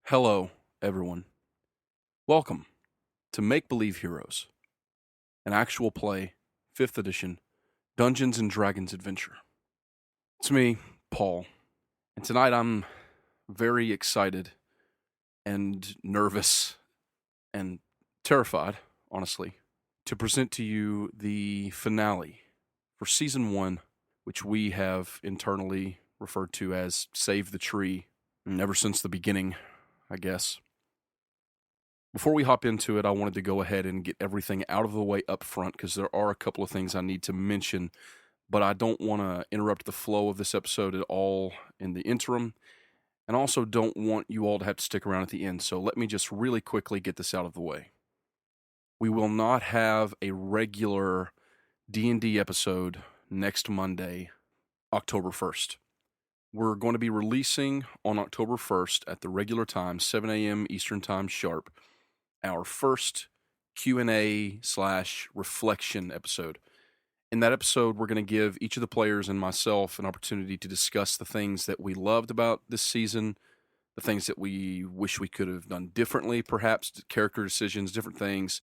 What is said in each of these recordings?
Hello, everyone. Welcome to Make Believe Heroes, an actual play, 5th edition, Dungeons and Dragons adventure. It's me, Paul, and tonight I'm very excited and nervous and terrified, honestly, to present to you the finale for Season 1, which we have internally referred to as Save the Tree, and ever since the beginning, I guess. Before we hop into it, I wanted to go ahead and get everything out of the way up front because there are a couple of things I need to mention, but I don't want to interrupt the flow of this episode at all in the interim, and also don't want you all to have to stick around at the end, so let me just really quickly get this out of the way. We will not have a regular D&D episode next Monday, October 1st. We're going to be releasing on October 1st at the regular time, 7 a.m. Eastern Time sharp, our first Q&A/reflection episode. In that episode, we're going to give each of the players and myself an opportunity to discuss the things that we loved about this season, the things that we wish we could have done differently, perhaps character decisions, different things.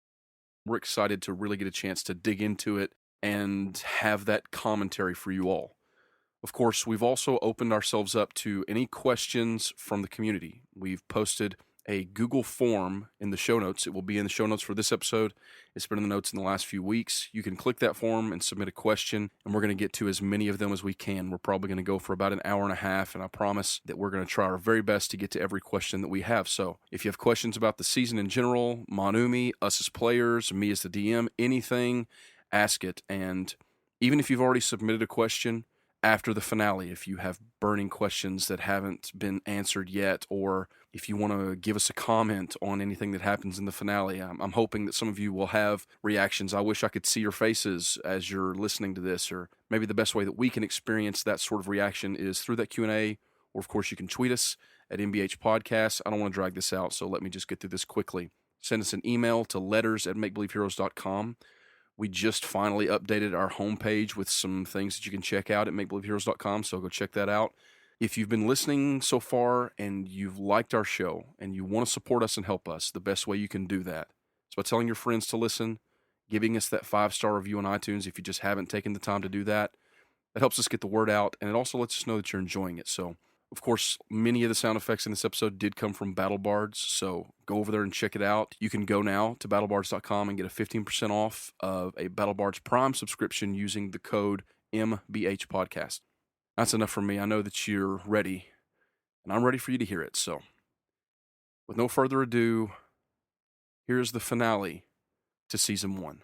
We're excited to really get a chance to dig into it and have that commentary for you all. Of course, we've also opened ourselves up to any questions from the community. We've posted a Google form in the show notes. It will be in the show notes for this episode. It's been in the notes in the last few weeks. You can click that form and submit a question, and we're going to get to as many of them as we can. We're probably going to go for about an hour and a half, and I promise that we're going to try our very best to get to every question that we have. So if you have questions about the season in general, Monumi, us as players, me as the DM, anything, ask it. And even if you've already submitted a question, after the finale, if you have burning questions that haven't been answered yet, or if you want to give us a comment on anything that happens in the finale, I'm hoping that some of you will have reactions. I wish I could see your faces as you're listening to this, or maybe the best way that we can experience that sort of reaction is through that Q&A, or of course you can tweet us at MBH Podcast. I don't want to drag this out, so let me just get through this quickly. Send us an email to letters@makebelieveheroes.com. We just finally updated our homepage with some things that you can check out at makebelieveheroes.com, so go check that out. If you've been listening so far and you've liked our show and you want to support us and help us, the best way you can do that is by telling your friends to listen, giving us that 5-star review on iTunes if you just haven't taken the time to do that. That helps us get the word out, and it also lets us know that you're enjoying it. So, of course, many of the sound effects in this episode did come from BattleBards, so go over there and check it out. You can go now to battlebards.com and get a 15% off of a BattleBards Prime subscription using the code MBHPodcast. That's enough for me. I know that you're ready, and I'm ready for you to hear it. So, with no further ado, here's the finale to Season 1.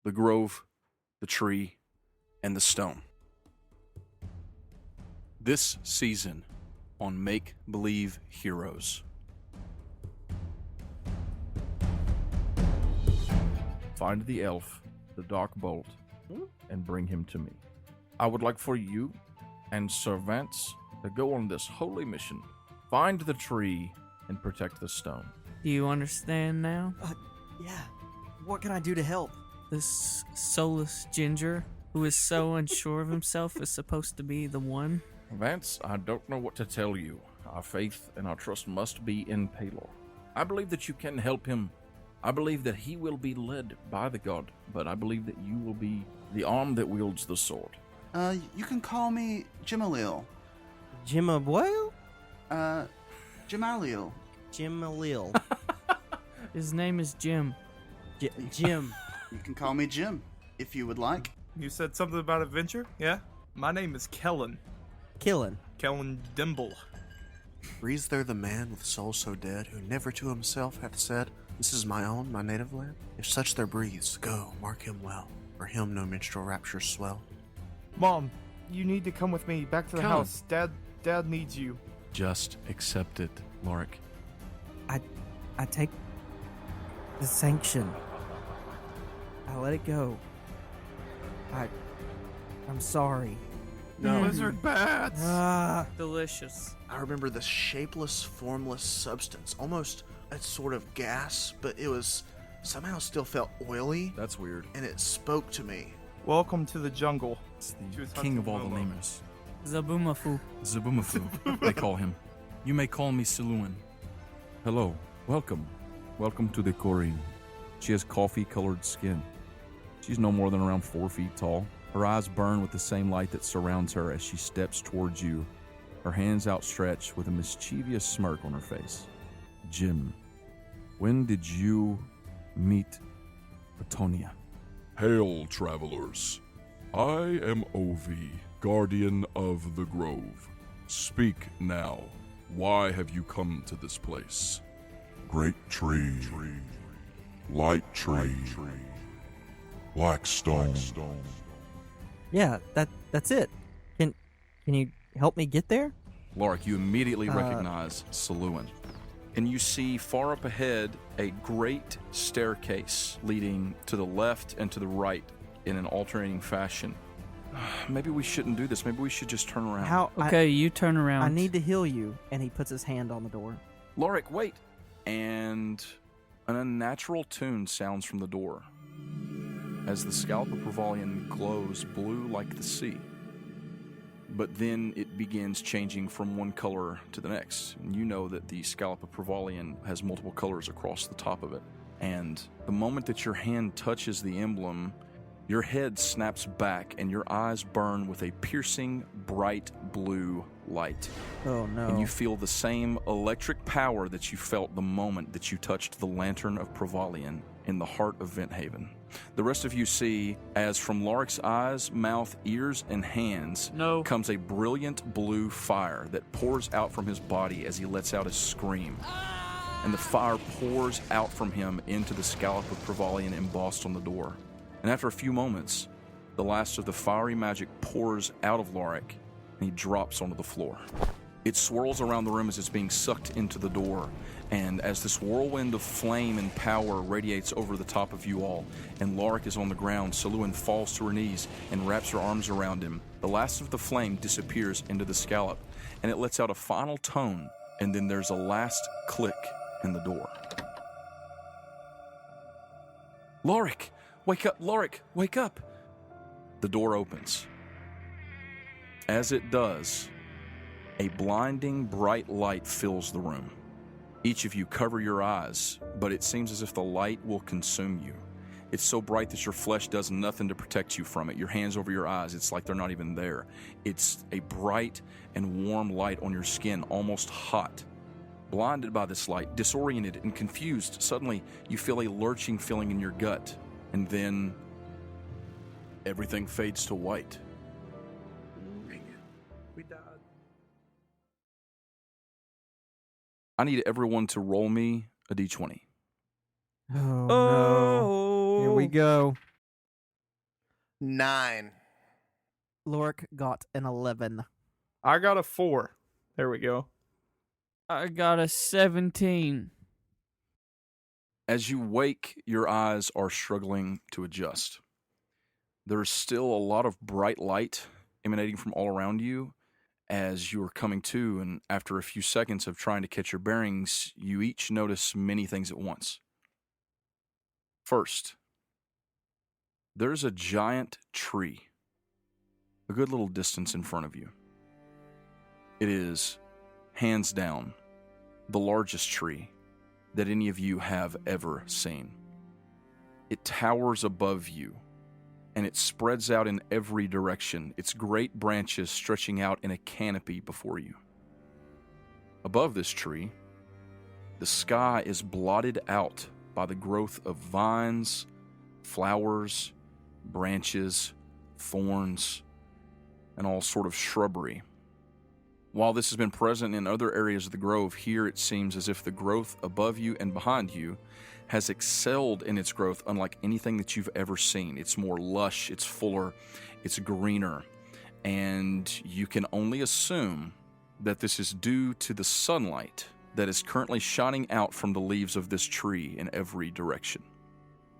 The Grove, the Tree, and the Stone. This season on Make Believe Heroes. Find the elf, the dark bolt, and bring him to me. I would like for you and Sir Vance to go on this holy mission. Find the tree and protect the stone. Do you understand now? Yeah. What can I do to help? This soulless ginger, who is so unsure of himself, is supposed to be the one? Vance, I don't know what to tell you. Our faith and our trust must be in Palor. I believe that you can help him. I believe that he will be led by the god, but I believe that you will be the arm that wields the sword. You can call me Jimalil. Jimaboyle? Jamalil. Jimalil. His name is Jim. Jim. You can call me Jim, if you would like. You said something about adventure? Yeah? My name is Kellen. Killin. Kellen Dimble. Breathes there the man with soul so dead, who never to himself hath said, This is my own, my native land? If such there breathes, go, mark him well, for him no minstrel raptures swell. Mom, you need to come with me back to the Kellen. house. Dad needs you. Just accept it, Lorik. I take the sanction. I let it go. I'm sorry. No. Lizard bats! Delicious. I remember this shapeless, formless substance, almost a sort of gas, but it was somehow still felt oily, That's weird. and it spoke to me. Welcome to the jungle. It's She was the king of all the hunting lemurs. Zabumafu. Zabumafu, they call him. You may call me Siluan. Hello. Welcome. Welcome to the Corinne. She has coffee-colored skin. She's no more than around 4 feet tall. Her eyes burn with the same light that surrounds her as she steps towards you, her hands outstretched with a mischievous smirk on her face. Jim, when did you meet Otonia? Hail, travelers. I am Ovi, guardian of the Grove. Speak now. Why have you come to this place? Great tree, light tree, black stone. Yeah, that's it. Can you help me get there? Lorik, you immediately recognize Saluin. And you see far up ahead a great staircase leading to the left and to the right in an alternating fashion. Maybe we shouldn't do this. Maybe we should just turn around. How? Okay, you turn around. I need to heal you. And he puts his hand on the door. Lorik, wait! And an unnatural tune sounds from the door as the scallop of Provalian glows blue like the sea. But then it begins changing from one color to the next. And you know that the scallop of Provalian has multiple colors across the top of it. And the moment that your hand touches the emblem, your head snaps back and your eyes burn with a piercing, bright blue light. Oh, no. And you feel the same electric power that you felt the moment that you touched the lantern of Provalian in the heart of Venthaven. The rest of you see, as from Lorik's eyes, mouth, ears, and hands comes a brilliant blue fire that pours out from his body as he lets out a scream. And the fire pours out from him into the scallop of Provalian embossed on the door. And after a few moments, the last of the fiery magic pours out of Lorik, and he drops onto the floor. It swirls around the room as it's being sucked into the door, and as this whirlwind of flame and power radiates over the top of you all, and Lorik is on the ground, Saluin falls to her knees and wraps her arms around him. The last of the flame disappears into the scallop, and it lets out a final tone, and then there's a last click in the door. Lorik! Wake up, Lorik! Wake up! The door opens. As it does, a blinding bright light fills the room. Each of you cover your eyes, but it seems as if the light will consume you. It's so bright that your flesh does nothing to protect you from it. Your hands over your eyes, it's like they're not even there. It's a bright and warm light on your skin, almost hot. Blinded by this light, disoriented and confused, suddenly you feel a lurching feeling in your gut. And then everything fades to white. Dang it. We died. I need everyone to roll me a d20. Oh, no. Here we go. 9. Lorik got an 11. I got a 4. There we go. I got a 17. As you wake, your eyes are struggling to adjust. There's still a lot of bright light emanating from all around you as you are coming to, and after a few seconds of trying to catch your bearings, you each notice many things at once. First, there's a giant tree, a good little distance in front of you. It is, hands down, the largest tree that any of you have ever seen. It towers above you, and it spreads out in every direction, its great branches stretching out in a canopy before you. Above this tree, the sky is blotted out by the growth of vines, flowers, branches, thorns, and all sort of shrubbery. While this has been present in other areas of the grove, here it seems as if the growth above you and behind you has excelled in its growth unlike anything that you've ever seen. It's more lush, it's fuller, it's greener, and you can only assume that this is due to the sunlight that is currently shining out from the leaves of this tree in every direction.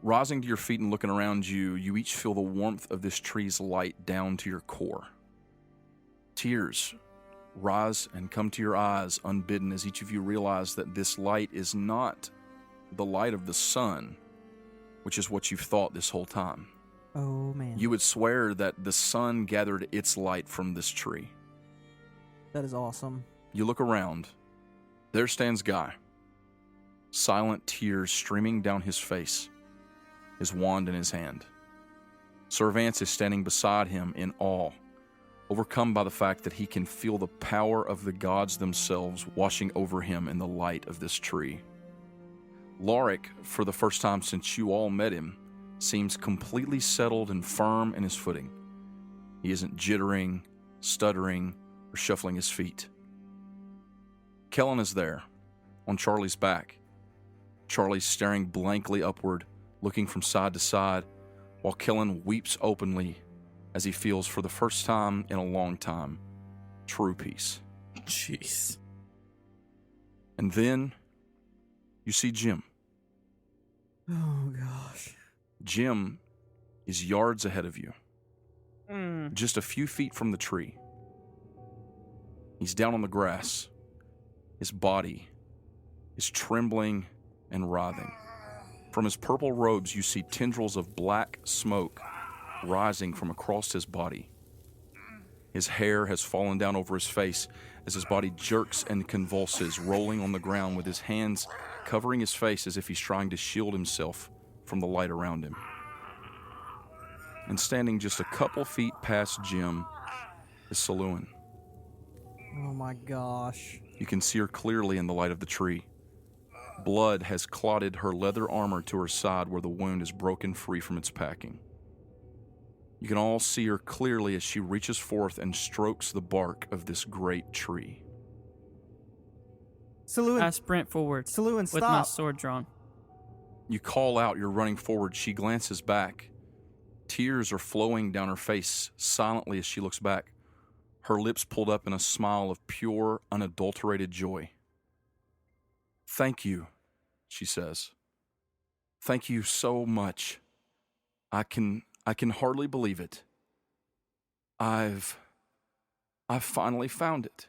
Rising to your feet and looking around you, you each feel the warmth of this tree's light down to your core. Tears rise and come to your eyes unbidden as each of you realize that this light is not the light of the sun, which is what you've thought this whole time. Oh, man. You would swear that the sun gathered its light from this tree. That is awesome. You look around. There stands Guy. silent tears streaming down his face, his wand in his hand. Sir Vance is standing beside him in awe, overcome by the fact that he can feel the power of the gods themselves washing over him in the light of this tree. Lorik, for the first time since you all met him, seems completely settled and firm in his footing. He isn't jittering, stuttering, or shuffling his feet. Kellen is there, on Charlie's back. Charlie's staring blankly upward, looking from side to side, while Kellen weeps openly as he feels for the first time in a long time true peace. Jeez. And then you see Jim. Oh, gosh. Jim is yards ahead of you, Mm. just a few feet from the tree. He's down on the grass. His body is trembling and writhing. From his purple robes, you see tendrils of black smoke rising from across his body. His hair has fallen down over his face as his body jerks and convulses, rolling on the ground with his hands covering his face as if he's trying to shield himself from the light around him. And standing just a couple feet past Jim is Saloon. Oh, my gosh. You can see her clearly in the light of the tree. Blood has clotted her leather armor to her side where the wound is broken free from its packing. You can all see her clearly as she reaches forth and strokes the bark of this great tree. Saloon, I sprint forward Saloon, with my stop. sword drawn. You call out, you're running forward. She glances back. Tears are flowing down her face silently as she looks back, her lips pulled up in a smile of pure, unadulterated joy. "Thank you," she says. "Thank you so much. I can hardly believe it. I've finally found it."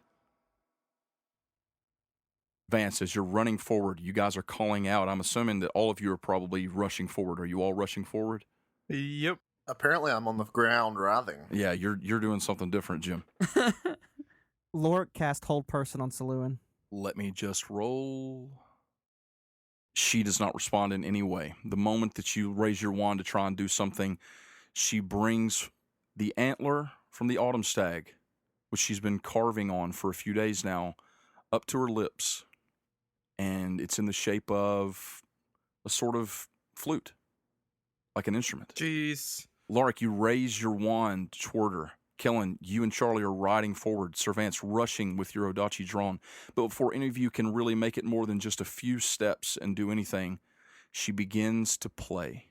Vance, as you're running forward, you guys are calling out. I'm assuming that all of you are probably rushing forward. Are you all rushing forward? Yep. Apparently, I'm on the ground writhing. Yeah, you're doing something different, Jim. Lorik cast Hold Person on Saloon. Let me just roll. She does not respond in any way. The moment that you raise your wand to try and do something, she brings the antler from the autumn stag, which she's been carving on for a few days now, up to her lips. And it's in the shape of a sort of flute, like an instrument. Jeez. Lorik, you raise your wand toward her. Kellen, you and Charlie are riding forward, Sir Vance rushing with your Odachi drawn. But before any of you can really make it more than just a few steps and do anything, she begins to play.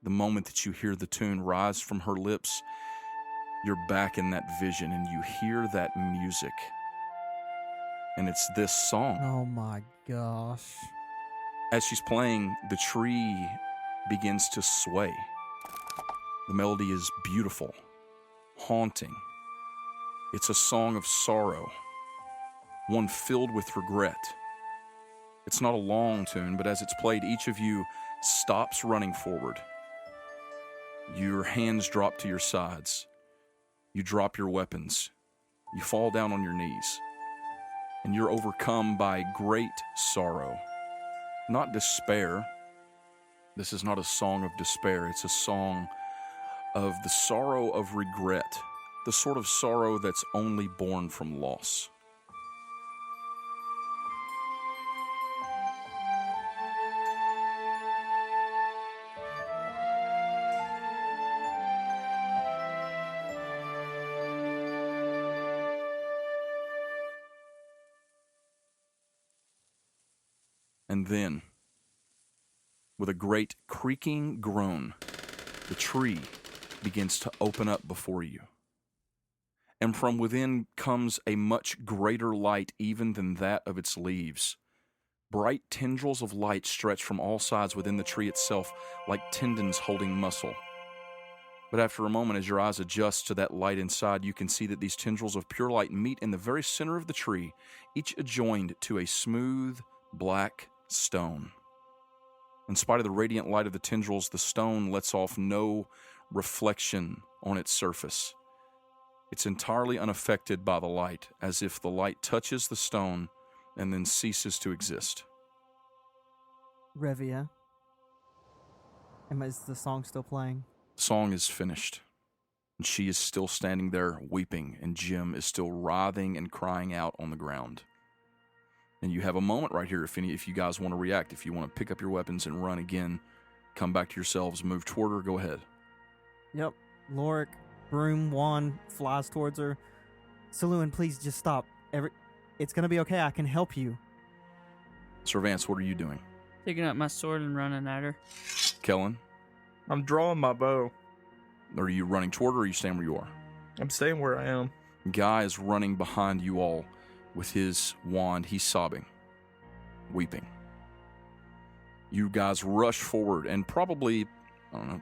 The moment that you hear the tune rise from her lips, you're back in that vision and you hear that music. And it's this song. Oh my gosh. As she's playing, the tree begins to sway. The melody is beautiful, haunting. It's a song of sorrow, one filled with regret. It's not a long tune, but as it's played, each of you stops running forward. Your hands drop to your sides. You drop your weapons. You fall down on your knees. And you're overcome by great sorrow. Not despair. This is not a song of despair. It's a song of the sorrow of regret. The sort of sorrow that's only born from loss. And then, with a great creaking groan, the tree begins to open up before you. and from within comes a much greater light even than that of its leaves. Bright tendrils of light stretch from all sides within the tree itself like tendons holding muscle. But after a moment, as your eyes adjust to that light inside, you can see that these tendrils of pure light meet in the very center of the tree, each adjoined to a smooth, black stone. In spite of the radiant light of the tendrils, the stone lets off no reflection on its surface. It's entirely unaffected by the light, as if the light touches the stone and then ceases to exist. Revia. Is the song still playing? The song is finished, and she is still standing there weeping, and Jim is still writhing and crying out on the ground. And you have a moment right here if you guys want to react. If you want to pick up your weapons and run again, come back to yourselves, move toward her, go ahead. Yep. Lorik, broom, wand, flies towards her. Saloon, please just stop. It's gonna be okay. I can help you. Sir Vance, what are you doing? Taking out my sword and running at her. Kellen, I'm drawing my bow. are you running toward her or are you staying where you are? I'm staying where I am. Guy is running behind you all with his wand. He's sobbing, weeping. You guys rush forward, and probably,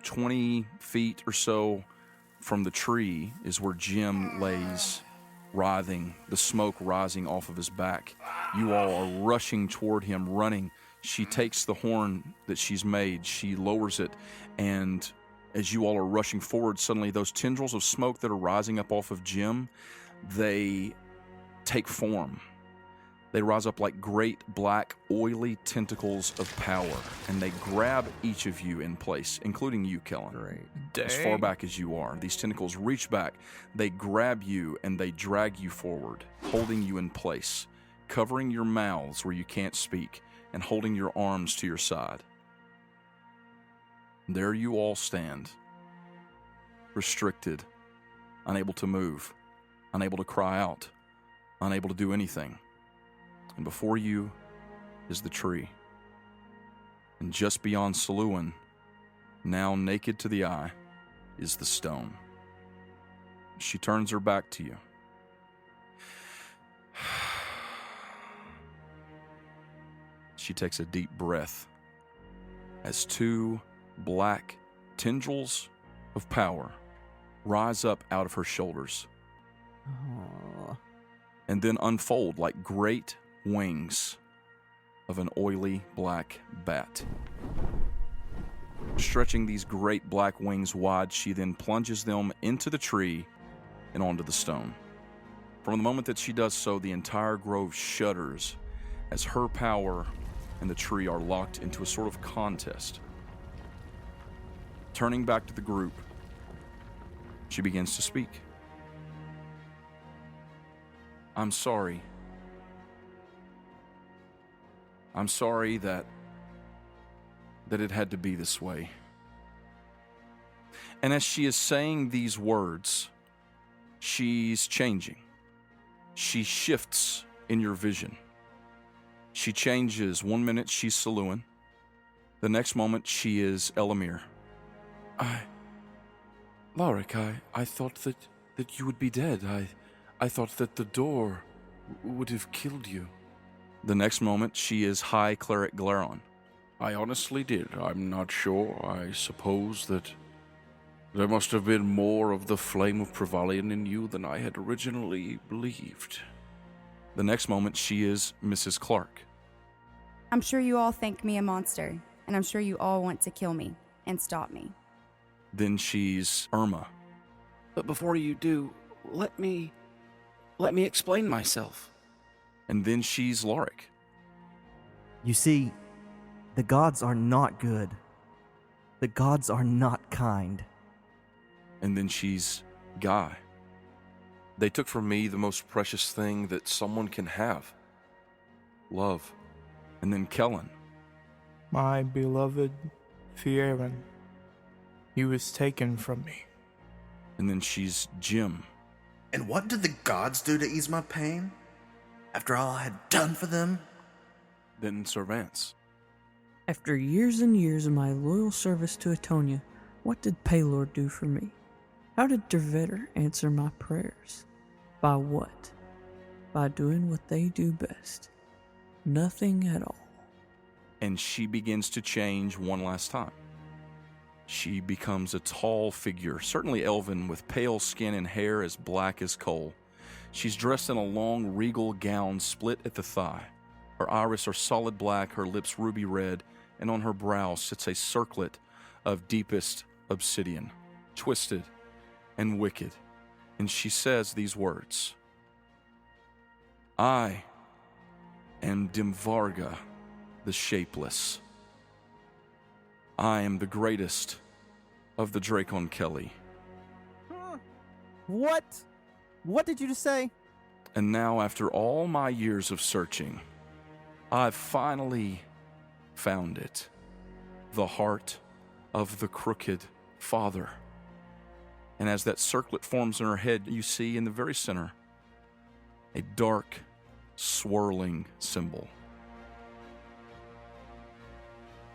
20 feet or so from the tree is where Jim lays, writhing, the smoke rising off of his back. You all are rushing toward him, running. She takes the horn that she's made, she lowers it, and as you all are rushing forward, suddenly those tendrils of smoke that are rising up off of Jim, they take form. They rise up like great black oily tentacles of power, and they grab each of you in place, including you, Kellen. Dang. As far back as you are. These tentacles reach back, they grab you, and they drag you forward, holding you in place, covering your mouths where you can't speak, and holding your arms to your side. There you all stand, restricted, unable to move, unable to cry out, unable to do anything. And before you is the tree. And just beyond Saluin, now naked to the eye, is the stone. She turns her back to you. She takes a deep breath as two black tendrils of power rise up out of her shoulders and then unfold like great wings of an oily black bat. Stretching these great black wings wide, she then plunges them into the tree and onto the stone. From the moment that she does so, the entire grove shudders as her power and the tree are locked into a sort of contest. Turning back to the group, she begins to speak. I'm sorry. I'm sorry that it had to be this way. And as she is saying these words, she's changing. She shifts in your vision. She changes. 1 minute she's Saluin. The next moment she is Elamir. Lorik, I thought that you would be dead. I thought that the door would have killed you. The next moment she is High Cleric Glaron. I honestly did. I'm not sure. I suppose that there must have been more of the flame of Prevalian in you than I had originally believed. The next moment she is Mrs. Clark. I'm sure you all think me a monster, and I'm sure you all want to kill me and stop me. Then she's Irma. But before you do, let me explain myself. And then she's Lorik. You see, the gods are not good. The gods are not kind. And then she's Guy. They took from me the most precious thing that someone can have. Love. And then Kellen. My beloved Fierin. He was taken from me. And then she's Jim. And what did the gods do to ease my pain? After all I had done for them? Then Sir Vance. After years and years of my loyal service to Otonia, what did Paylor do for me? How did Dervetter answer my prayers? By what? By doing what they do best. Nothing at all. And she begins to change one last time. She becomes a tall figure, certainly elven, with pale skin and hair as black as coal. She's dressed in a long, regal gown split at the thigh. Her iris are solid black, her lips ruby red, and on her brow sits a circlet of deepest obsidian, twisted and wicked. And she says these words: I am Dimvarga, the Shapeless. I am the greatest of the Dracon Kelly. What? What did you just say? And now, after all my years of searching, I've finally found it. The heart of the crooked father. And as that circlet forms in her head, you see in the very center a dark, swirling symbol.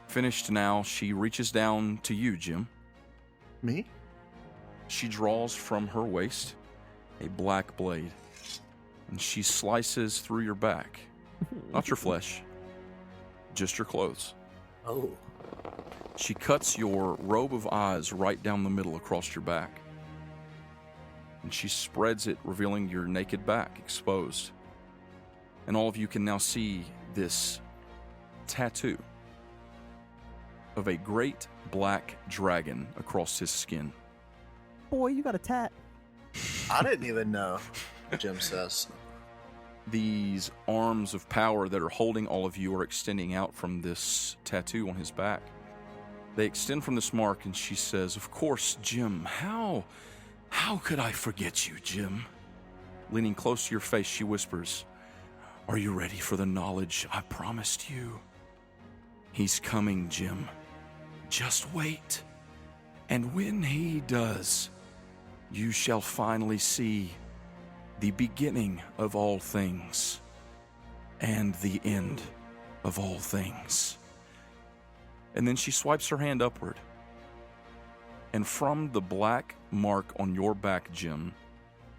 Finished now, she reaches down to you, Jim. Me? She draws from her waist a black blade, and she slices through your back. Not your flesh, just your clothes. Oh. She cuts your robe of eyes right down the middle across your back. And she spreads it, revealing your naked back exposed. And all of you can now see this tattoo of a great black dragon across his skin. Boy, you got a tat. I didn't even know, Jim says. These arms of power that are holding all of you are extending out from this tattoo on his back. They extend from this mark, and she says, "Of course, Jim. How could I forget you, Jim?" Leaning close to your face, she whispers, "Are you ready for the knowledge I promised you? He's coming, Jim. Just wait. And when he does, you shall finally see the beginning of all things and the end of all things." And then she swipes her hand upward. And from the black mark on your back, Jim,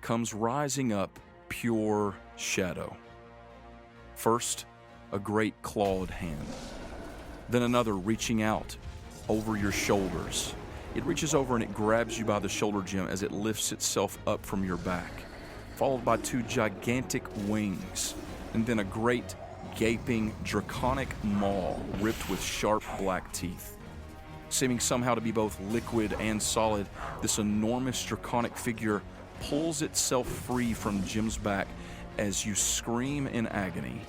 comes rising up pure shadow. First, a great clawed hand. Then another reaching out over your shoulders. It reaches over and it grabs you by the shoulder, Jim, as it lifts itself up from your back, followed by two gigantic wings, and then a great, gaping, draconic maw ripped with sharp black teeth. Seeming somehow to be both liquid and solid, this enormous draconic figure pulls itself free from Jim's back as you scream in agony.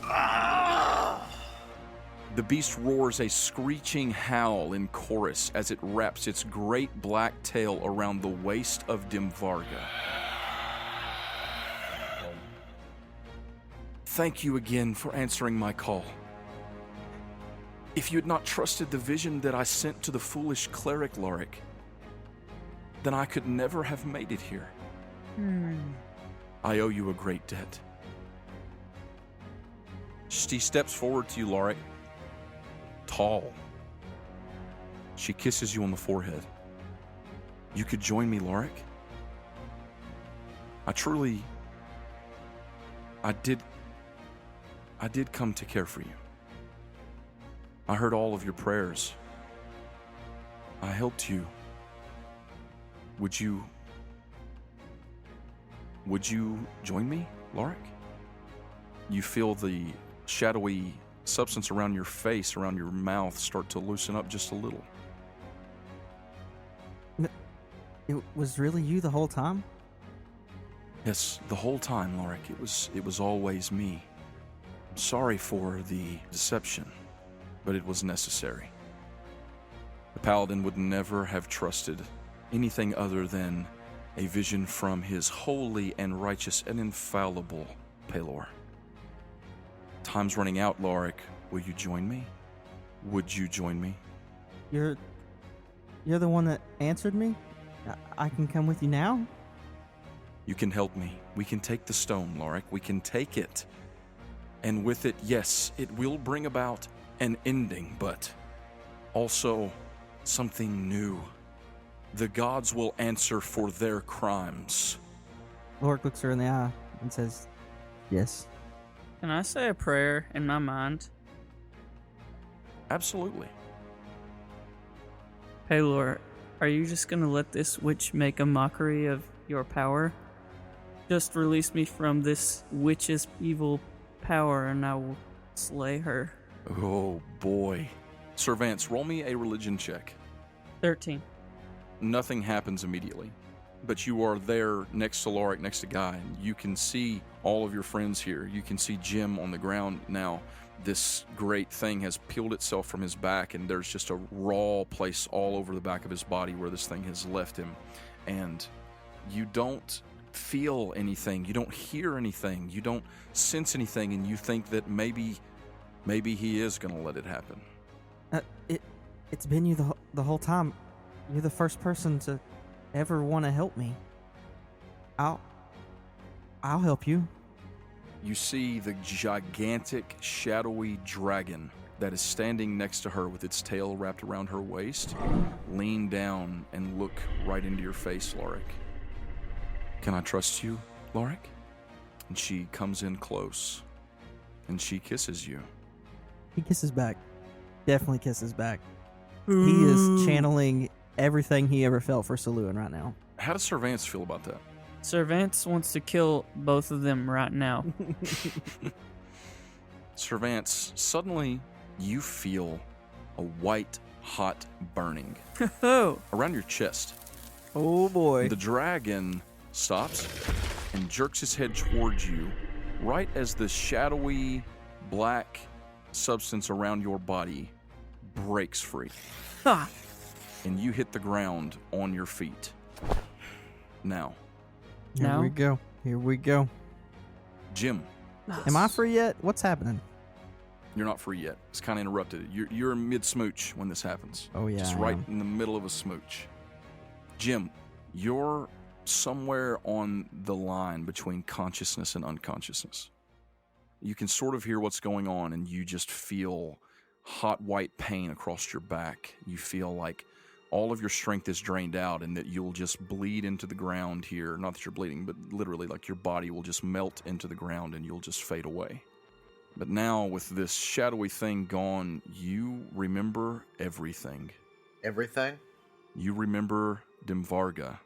The beast roars a screeching howl in chorus as it wraps its great black tail around the waist of Dimvarga. Thank you again for answering my call. If you had not trusted the vision that I sent to the foolish cleric Lorik, then I could never have made it here. I owe you a great debt. She steps forward to you, Lorik. Tall. She kisses you on the forehead. You could join me, Lorik. I did come to care for you. I heard all of your prayers. I helped you. Would you join me, Lorik? You feel the shadowy substance around your face, around your mouth, start to loosen up just a little. It was really you the whole time? Yes, the whole time, Lorik. It was always me. I'm sorry for the deception, but it was necessary. The paladin would never have trusted anything other than a vision from his holy and righteous and infallible Pelor. Time's running out, Lorik. Will you join me? Would you join me? You're the one that answered me? I can come with you now? You can help me. We can take the stone, Lorik. We can take it. And with it, yes, it will bring about an ending, but also something new. The gods will answer for their crimes. Lorik looks her in the eye. and says, "Yes." Can I say a prayer in my mind? Absolutely. Paylor, are you just gonna let this witch make a mockery of your power? Just release me from this witch's evil power and I will slay her. Oh, boy. Sir Vance, roll me a religion check. 13. Nothing happens immediately, but you are there next to Lorik, next to Guy, and you can see all of your friends here. You can see Jim on the ground now. This great thing has peeled itself from his back, and there's just a raw place all over the back of his body where this thing has left him. And you don't feel anything. You don't hear anything. You don't sense anything, and you think that maybe he is going to let it happen. It's been you the whole time. You're the first person to ever want to help me. I'll help you. You see the gigantic, shadowy dragon that is standing next to her with its tail wrapped around her waist, lean down and look right into your face, Lorik. Can I trust you, Lorik? And she comes in close, and she kisses you. He kisses back. Definitely kisses back. He is channeling everything he ever felt for Saluin right now. How does Sir Vance feel about that? Sir Vance wants to kill both of them right now. Sir Vance, suddenly you feel a white, hot burning around your chest. Oh boy. The dragon stops and jerks his head towards you right as the shadowy black substance around your body breaks free. Ha! And you hit the ground on your feet. Now. Here we go. Here we go. Jim. Am I free yet? What's happening? You're not free yet. It's kind of interrupted. You're mid-smooch when this happens. Oh, yeah. Just right in the middle of a smooch. Jim, you're somewhere on the line between consciousness and unconsciousness. You can sort of hear what's going on, and you just feel hot white pain across your back. You feel like all of your strength is drained out and that you'll just bleed into the ground here. Not that you're bleeding, but literally like your body will just melt into the ground and you'll just fade away. But now with this shadowy thing gone, you remember everything. Everything? You remember Dimvarga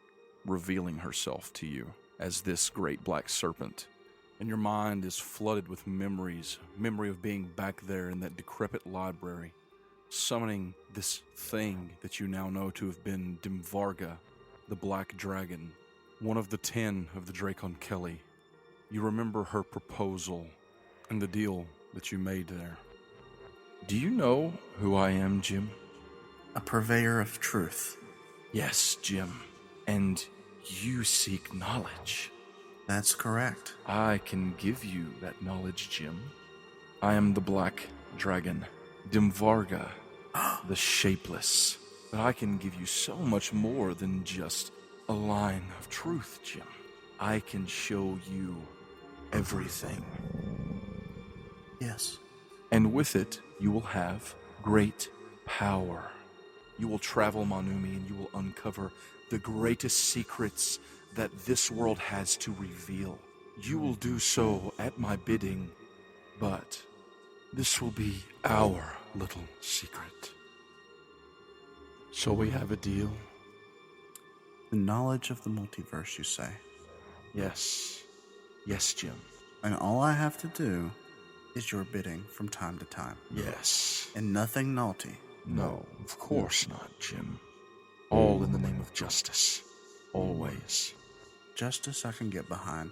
revealing herself to you as this great black serpent. And your mind is flooded with memories. Memory of being back there in that decrepit library, summoning this thing that you now know to have been Dimvarga, the Black Dragon, one of the 10 of the Dracon Kelly. You remember her proposal and the deal that you made there. Do you know who I am, Jim? A purveyor of truth. Yes, Jim. And you seek knowledge. That's correct. I can give you that knowledge, Jim. I am the Black Dragon, Dimvarga, the Shapeless. But I can give you so much more than just a line of truth, Jim. I can show you everything. Yes. And with it, you will have great power. You will travel Manumi and you will uncover the greatest secrets that this world has to reveal. You will do so at my bidding, but this will be our little secret. So we have a deal? The knowledge of the multiverse, you say? Yes. Yes, Jim. And all I have to do is your bidding from time to time. Yes. And nothing naughty. No, of course not, Jim. All in the name of justice. Always. Justice I can get behind.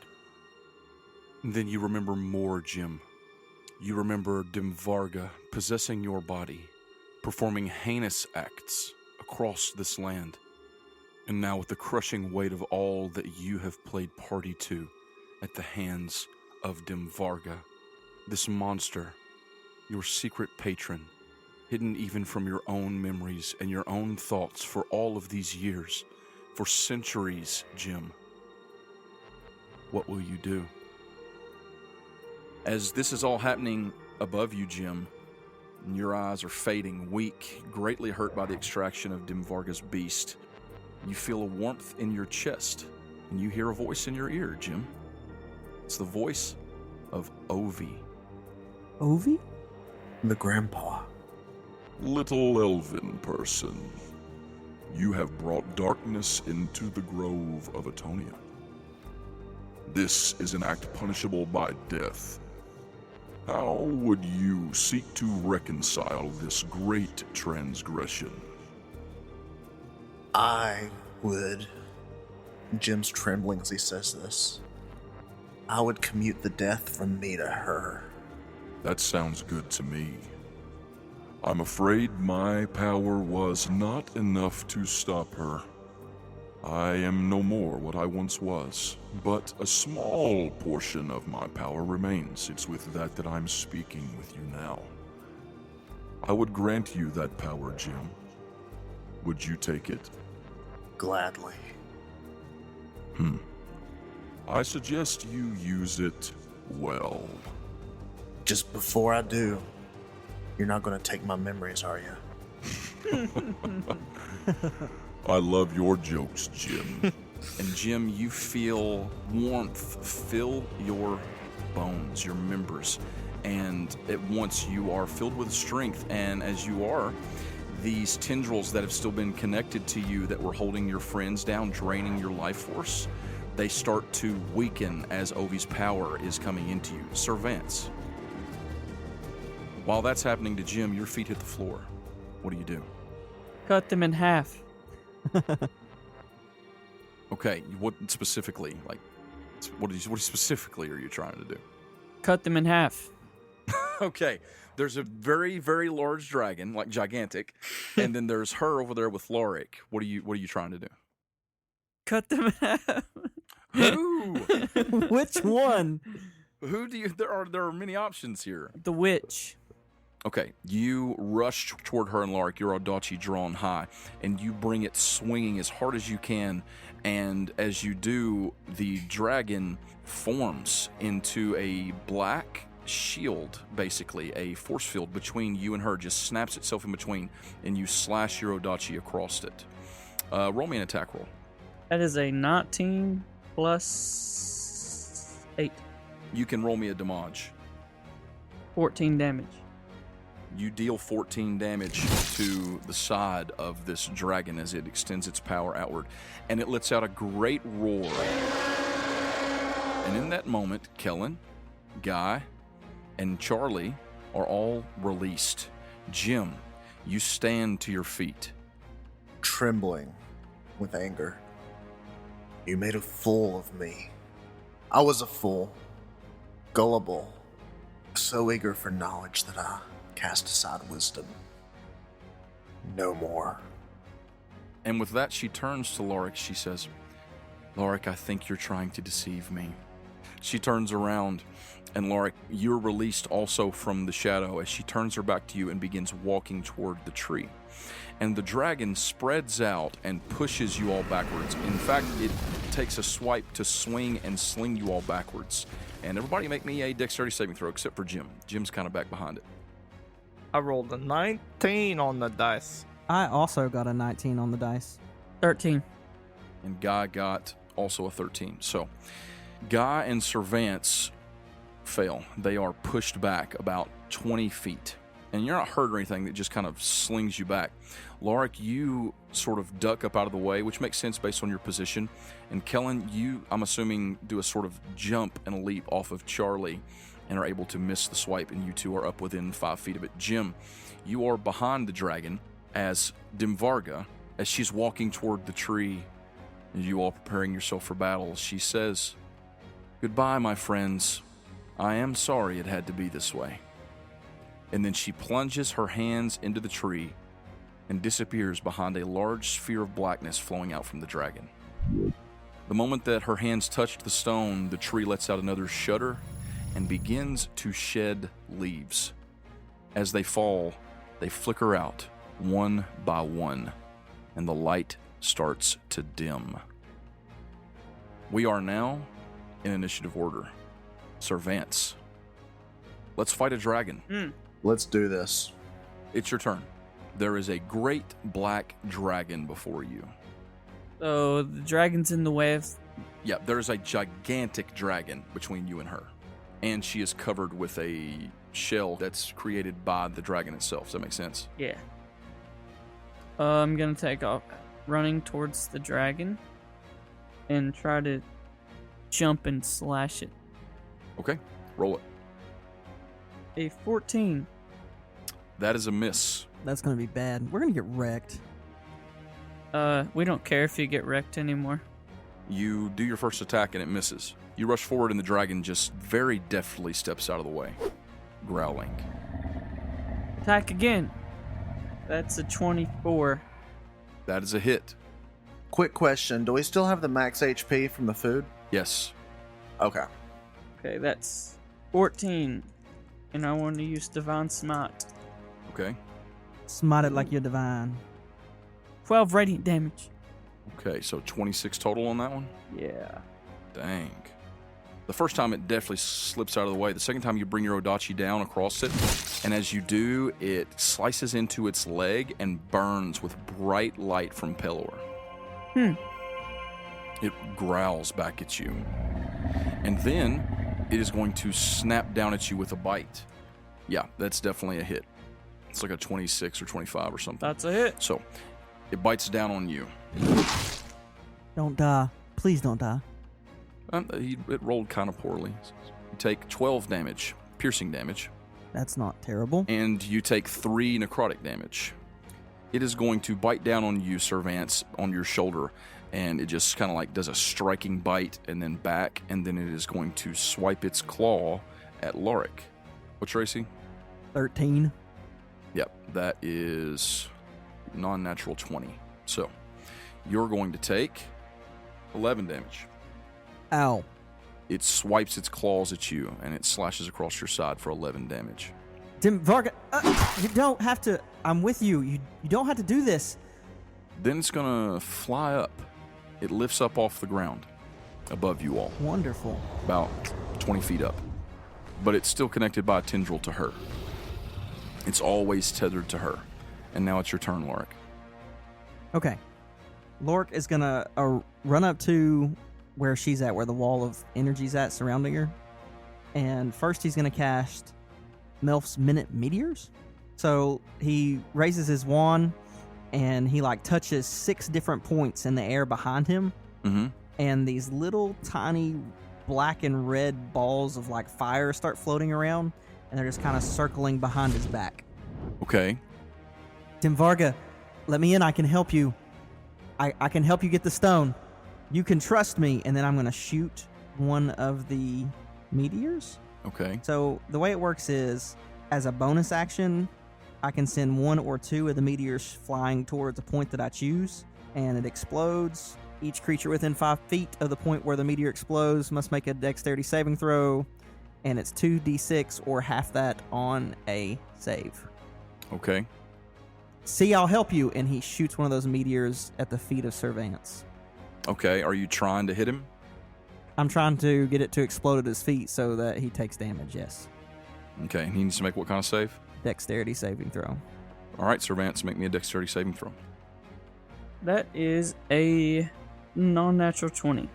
Then you remember more, Jim. You remember Dimvarga possessing your body, performing heinous acts across this land. And now with the crushing weight of all that you have played party to at the hands of Dimvarga, this monster, your secret patron, hidden even from your own memories and your own thoughts for all of these years, for centuries, Jim. What will you do? As this is all happening above you, Jim, and your eyes are fading, weak, greatly hurt by the extraction of Dimvarga's beast, you feel a warmth in your chest, and you hear a voice in your ear, Jim. It's the voice of Ovi. Ovi? The grandpa. Little elven person, you have brought darkness into the Grove of Otonia. This is an act punishable by death. How would you seek to reconcile this great transgression? I would. Jim's trembling as he says this. I would commute the death from me to her. That sounds good to me. I'm afraid my power was not enough to stop her. I am no more what I once was, but a small portion of my power remains. It's with that I'm speaking with you now. I would grant you that power, Jim. Would you take it? Gladly. I suggest you use it well. Just before I do, you're not going to take my memories, are you? I love your jokes, Jim. And Jim, you feel warmth fill your bones, your members, and at once you are filled with strength. And as you are, these tendrils that have still been connected to you that were holding your friends down, draining your life force, they start to weaken as Ovi's power is coming into you. Sir Vance, while that's happening to Jim, your feet hit the floor. What do you do? Cut them in half. Okay, what specifically? Like, what specifically are you trying to do? Cut them in half. Okay, there's a very, very large dragon, like gigantic, and then there's her over there with Lorik. What are you trying to do? Cut them in half. Who? Which one? Who do you? There are many options here. The witch. Okay, you rush toward her and Lorik, your Audachi drawn high, and you bring it swinging as hard as you can. And as you do, the dragon forms into a black shield, basically, a force field between you and her, just snaps itself in between, and you slash your Audachi across it. Roll me an attack roll. That is a 19 plus 8. You can roll me a damage. 14 damage. You deal 14 damage to the side of this dragon as it extends its power outward, and it lets out a great roar. And in that moment, Kellen, Guy, and Charlie are all released. Jim, you stand to your feet. Trembling with anger. You made a fool of me. I was a fool. Gullible. So eager for knowledge that I cast aside wisdom. No more. And with that, she turns to Lorik. She says, Lorik, I think you're trying to deceive me. She turns around, and Lorik, you're released also from the shadow as she turns her back to you and begins walking toward the tree. And the dragon spreads out and pushes you all backwards. In fact, it takes a swipe to swing and sling you all backwards. And everybody make me a dexterity saving throw, except for Jim. Jim's kind of back behind it. I rolled a 19 on the dice. I also got a 19 on the dice. 13. And Guy got also a 13. So, Guy and Sir Vance fail. They are pushed back about 20 feet. And you're not hurt or anything, that just kind of slings you back. Lorik, you sort of duck up out of the way, which makes sense based on your position. And Kellen, you, I'm assuming, do a sort of jump and a leap off of Charlie and are able to miss the swipe, and you two are up within 5 feet of it. Jim, you are behind the dragon as Dimvarga, as she's walking toward the tree, and you all preparing yourself for battle. She says, "Goodbye, my friends. I am sorry it had to be this way." And then she plunges her hands into the tree and disappears behind a large sphere of blackness flowing out from the dragon. The moment that her hands touched the stone, the tree lets out another shudder and begins to shed leaves. As they fall, they flicker out one by one, and the light starts to dim. We are now in initiative order. Sir Vance, let's fight a dragon. Let's do this. It's your turn. There is a great black dragon before you. So the dragon's in the way of Yeah, there's a gigantic dragon between you and her. And she is covered with a shell that's created by the dragon itself. Does that make sense? Yeah. I'm gonna take off running towards the dragon and try to jump and slash it. Okay, roll it. A 14. That is a miss. That's gonna be bad. We're gonna get wrecked. We don't care if you get wrecked anymore. You do your first attack and it misses. You rush forward and the dragon just very deftly steps out of the way, growling. Attack again. That's a 24. That is a hit. Quick question. Do we still have the max HP from the food? Yes. Okay. Okay, that's 14. And I want to use Divine Smite. Okay. Smite it like you're divine. 12 radiant damage. Okay, so 26 total on that one? Yeah. Dang. The first time it definitely slips out of the way. The second time you bring your Odachi down across it, and as you do, it slices into its leg and burns with bright light from Pelor. It growls back at you. And then it is going to snap down at you with a bite. Yeah, that's definitely a hit. It's like a 26 or 25 or something. That's a hit. So, it bites down on you. Don't die. Please don't die. It rolled kind of poorly. You take 12 damage, piercing damage. That's not terrible. And you take 3 necrotic damage. It is going to bite down on you, Sir Vance, on your shoulder, and it just kind of like does a striking bite and then back, and then it is going to swipe its claw at Lorik. What's your AC? 13. Yep, that is non-natural 20. So, you're going to take 11 damage. Ow. It swipes its claws at you, and it slashes across your side for 11 damage. Tim Varga, you don't have to. I'm with you. You don't have to do this. Then it's going to fly up. It lifts up off the ground above you all. Wonderful. About 20 feet up. But it's still connected by a tendril to her. It's always tethered to her. And now it's your turn, Lorik. Okay. Lorik is going to run up to where she's at, where the wall of energy's at surrounding her. And first he's going to cast Melf's Minute Meteors. So he raises his wand and he like touches 6 different points in the air behind him. Mm-hmm. And these little tiny black and red balls of like fire start floating around, and they're just kind of circling behind his back. Okay. Tim Varga, let me in. I can help you. I can help you get the stone. You can trust me. And then I'm going to shoot one of the meteors. Okay. So the way it works is, as a bonus action, I can send 1 or 2 of the meteors flying towards a point that I choose, and it explodes. Each creature within 5 feet of the point where the meteor explodes must make a dexterity saving throw, and it's 2d6 or half that on a save. Okay. See, I'll help you, and he shoots one of those meteors at the feet of Sir Vance. Okay, are you trying to hit him? I'm trying to get it to explode at his feet so that he takes damage, yes. Okay, he needs to make what kind of save? Dexterity saving throw. All right, Sir Vance, make me a dexterity saving throw. That is a non-natural 20.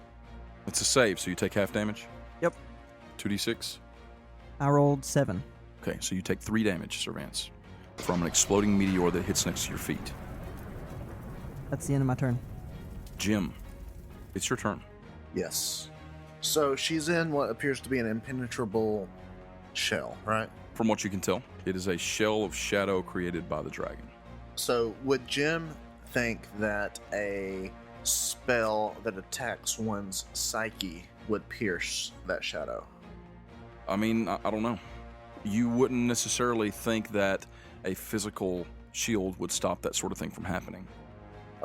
It's a save, so you take half damage? Yep. 2d6? I rolled 7. Okay, so you take 3 damage, Sir Vance, from an exploding meteor that hits next to your feet. That's the end of my turn. Jim, it's your turn. Yes. So she's in what appears to be an impenetrable shell, right? From what you can tell, it is a shell of shadow created by the dragon. So would Jim think that a spell that attacks one's psyche would pierce that shadow? I mean, I don't know. You wouldn't necessarily think that a physical shield would stop that sort of thing from happening.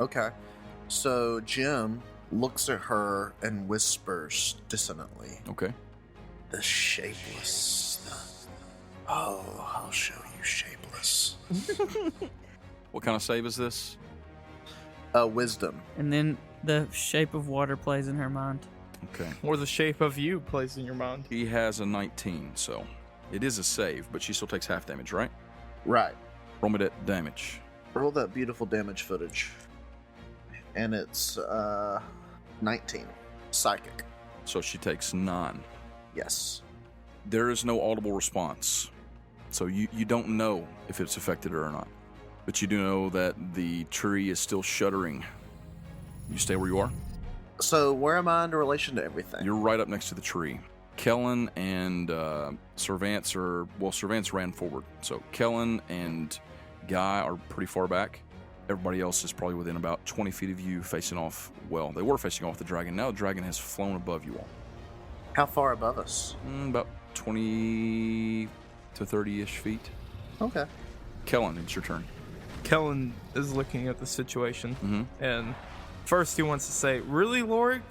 Okay. So Jim looks at her and whispers dissonantly. Okay. The shapeless. Oh, I'll show you shapeless. What kind of save is this? Wisdom. And then the shape of water plays in her mind. Okay. Or the shape of you plays in your mind. He has a 19, so it is a save, but she still takes half damage, right? Right. Roll me that damage. Roll that beautiful damage footage. And it's 19. Psychic. So she takes 9. Yes. There is no audible response. So you don't know if it's affected her or not. But you do know that the tree is still shuddering. You stay where you are? So where am I in relation to everything? You're right up next to the tree. Kellen and Servance Servance ran forward. So Kellen and Guy are pretty far back. Everybody else is probably within about 20 feet of you, facing off. Well, they were facing off the dragon. Now the dragon has flown above you all. How far above us? About 20 to 30-ish feet. Okay. Kellen, it's your turn. Kellen is looking at the situation, Mm-hmm. and first he wants to say, "Really, Lorik?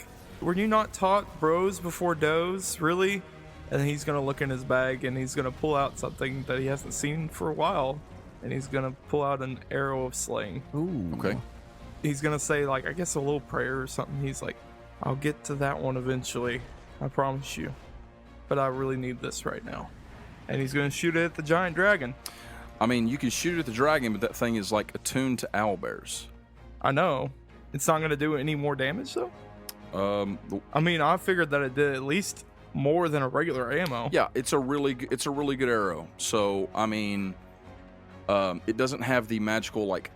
Were you not taught bros before does? Really?" And then he's going to look in his bag, and he's going to pull out something that he hasn't seen for a while, and he's going to pull out an arrow of slaying. Ooh. Okay. He's going to say, like, I guess a little prayer or something. He's like, "I'll get to that one eventually. I promise you. But I really need this right now." And he's going to shoot it at the giant dragon. I mean, you can shoot at the dragon, but that thing is like attuned to owlbears. I know. It's not going to do any more damage, though? I mean, I figured that it did at least more than a regular ammo. Yeah, it's a really good arrow. So, I mean, it doesn't have the magical, like,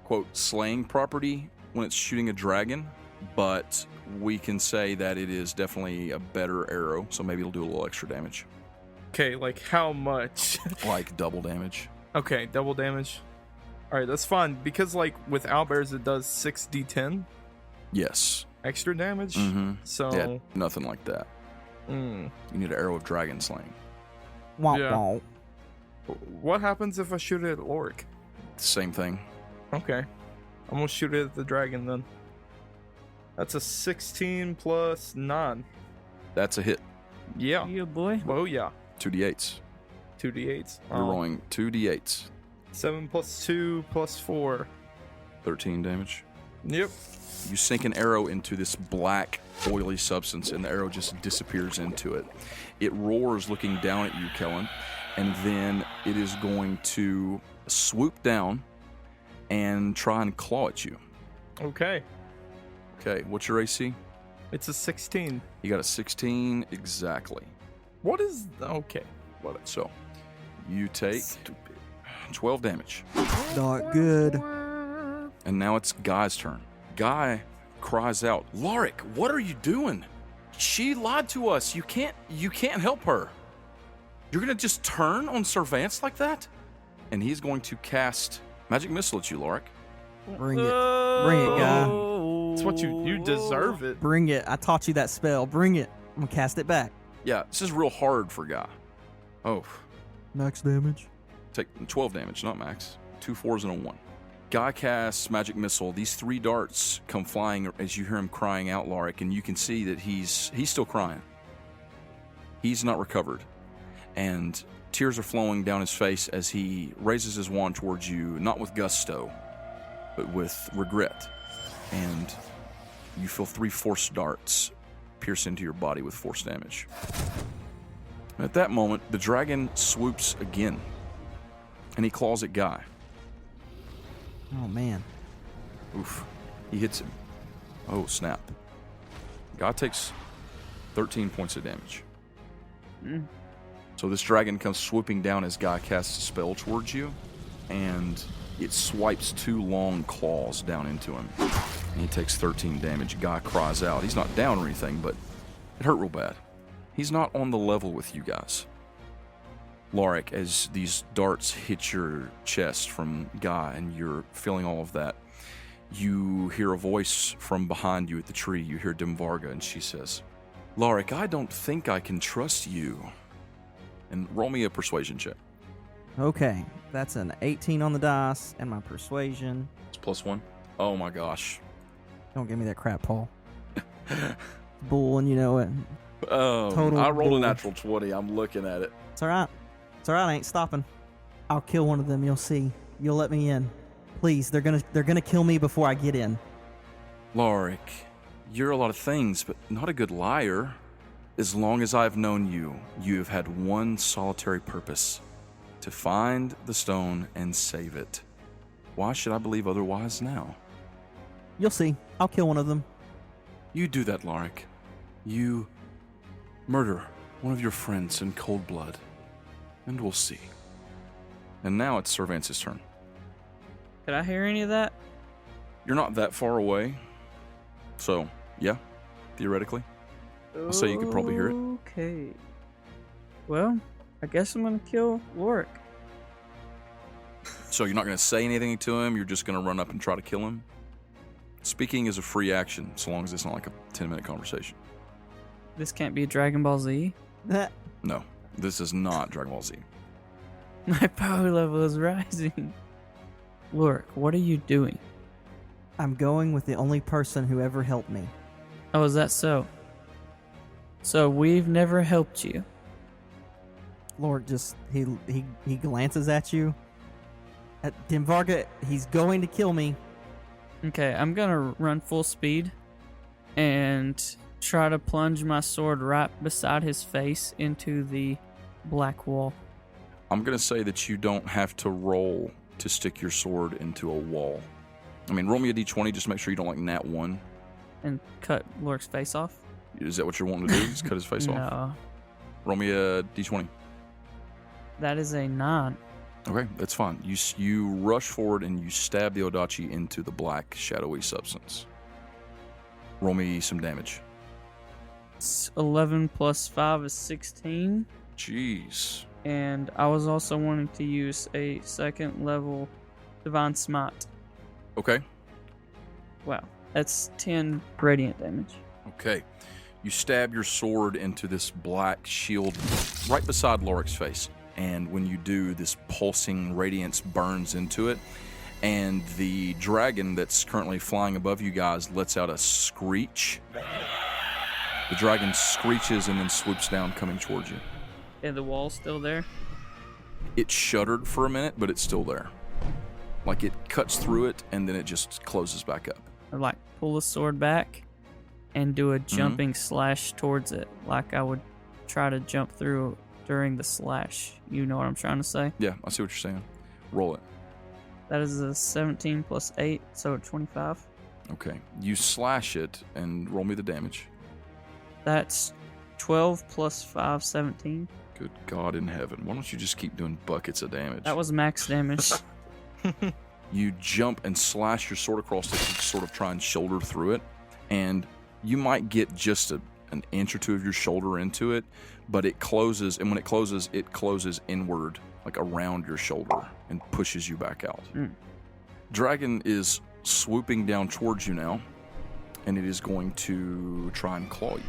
quote, slaying property when it's shooting a dragon, but we can say that it is definitely a better arrow, so maybe it'll do a little extra damage. Okay, like how much? Like double damage. Okay, double damage. All right, that's fine, because like with owlbears it does 6d10 Yes. extra damage. Mm-hmm. So Yeah, nothing like that. mm, You need an arrow of dragon slaying. Womp Yeah. womp. what happens if I shoot it at Lorik? Same thing. Okay, I'm gonna shoot it at the dragon then. That's a 16 plus 9. That's a hit. Yeah. Yeah, boy. Oh yeah. 2d8s. 2d8s. You're rolling 2d8s. 7 plus 2 plus 4. 13 damage. Yep. You sink an arrow into this black, oily substance, and the arrow just disappears into it. It roars looking down at you, Kellen, and then it is going to swoop down and try and claw at you. Okay. Okay, what's your AC? It's a 16. You got a 16 exactly. What is okay? What? So, you take 12 damage. Not good. And now it's Guy's turn. Guy cries out, "Lorik, what are you doing? She lied to us. You can't help her. You're gonna just turn on Servance like that?" And he's going to cast Magic Missile at you, Lorik. Bring it. Bring it, guy. It's what you deserve it. Bring it. I taught you that spell. Bring it. I'm gonna cast it back. Yeah, this is real hard for Guy. Oh, Max damage. take 12 damage, not max. 2 4s and a 1. Guy casts Magic Missile. These 3 darts come flying as you hear him crying out, Lorik, and you can see that he's still crying. He's not recovered. And tears are flowing down his face as he raises his wand towards you, not with gusto, but with regret. And you feel 3 force darts pierce into your body with force damage. At that moment, the dragon swoops again, and he claws at Guy. Oh man. Oof. He hits him. Oh, snap. Guy takes 13 points of damage. So this dragon comes swooping down as Guy casts a spell towards you, and it swipes 2 long claws down into him. And he takes 13 damage. Guy cries out. He's not down or anything, but it hurt real bad. He's not on the level with you guys. Lorik, as these darts hit your chest from Guy and you're feeling all of that, you hear a voice from behind you at the tree. You hear Dimvarga, and she says, "Lorik, I don't think I can trust you." And roll me a persuasion check. Okay. That's an 18 on the dice, and my persuasion. It's +1. Oh my gosh. Don't give me that crap, Paul. Bull, and you know it. Total I rolled bull. a natural 20. I'm looking at it. It's alright. It's alright, I ain't stopping. I'll kill one of them, you'll see. You'll let me in. Please, they're gonna kill me before I get in. Lorik, you're a lot of things, but not a good liar. As long as I've known you, you have had one solitary purpose: to find the stone and save it. Why should I believe otherwise now? You'll see. I'll kill one of them. You do that, Lorik. You murder one of your friends in cold blood, and we'll see. And now it's Sir Vance's turn. Could I hear any of that? You're not that far away, so yeah, theoretically. I'll say you could probably hear it. Okay. Well, I guess I'm gonna kill Lorik. So you're not going to say anything to him, you're just going to run up and try to kill him? Speaking is a free action, so long as it's not like a 10-minute conversation. This can't be Dragon Ball Z. No, this is not Dragon Ball Z. My power level is rising. Lorik, what are you doing? I'm going with the only person who ever helped me. Oh, is that so? So we've never helped you. Lord just he glances at you. At Dimvarga, he's going to kill me. Okay, I'm gonna run full speed and try to plunge my sword right beside his face into the black wall. I'm going to say that you don't have to roll to stick your sword into a wall. I mean, roll me a d20 just to make sure you don't like nat 1. And cut Lorik's face off? Is that what you're wanting to do? Just cut his face off? No. Roll me a d20. That is a 9. Okay, that's fine. You rush forward and you stab the Odachi into the black, shadowy substance. Roll me some damage. 11 plus 5 is 16. Jeez. And I was also wanting to use a second level Divine Smite. Okay. Wow. That's 10 radiant damage. Okay. You stab your sword into this black shield right beside Lorik's face. And when you do, this pulsing radiance burns into it. And the dragon that's currently flying above you guys lets out a screech. The dragon screeches and then swoops down, coming towards you. And the wall's still there? It shuddered for a minute, but it's still there. Like it cuts through it, and then it just closes back up. I'd like pull the sword back and do a jumping slash towards it, like I would try to jump through during the slash. You know what I'm trying to say? Yeah, I see what you're saying. Roll it. That is a 17 plus 8, so 25. Okay. You slash it and roll me the damage. That's 12 plus 5, 17. Good God in heaven. Why don't you just keep doing buckets of damage? That was max damage. You jump and slash your sword across it to sort of try and shoulder through it. And you might get just an inch or two of your shoulder into it, but it closes. And when it closes inward, like around your shoulder, and pushes you back out. Dragon is swooping down towards you now, and it is going to try and claw you.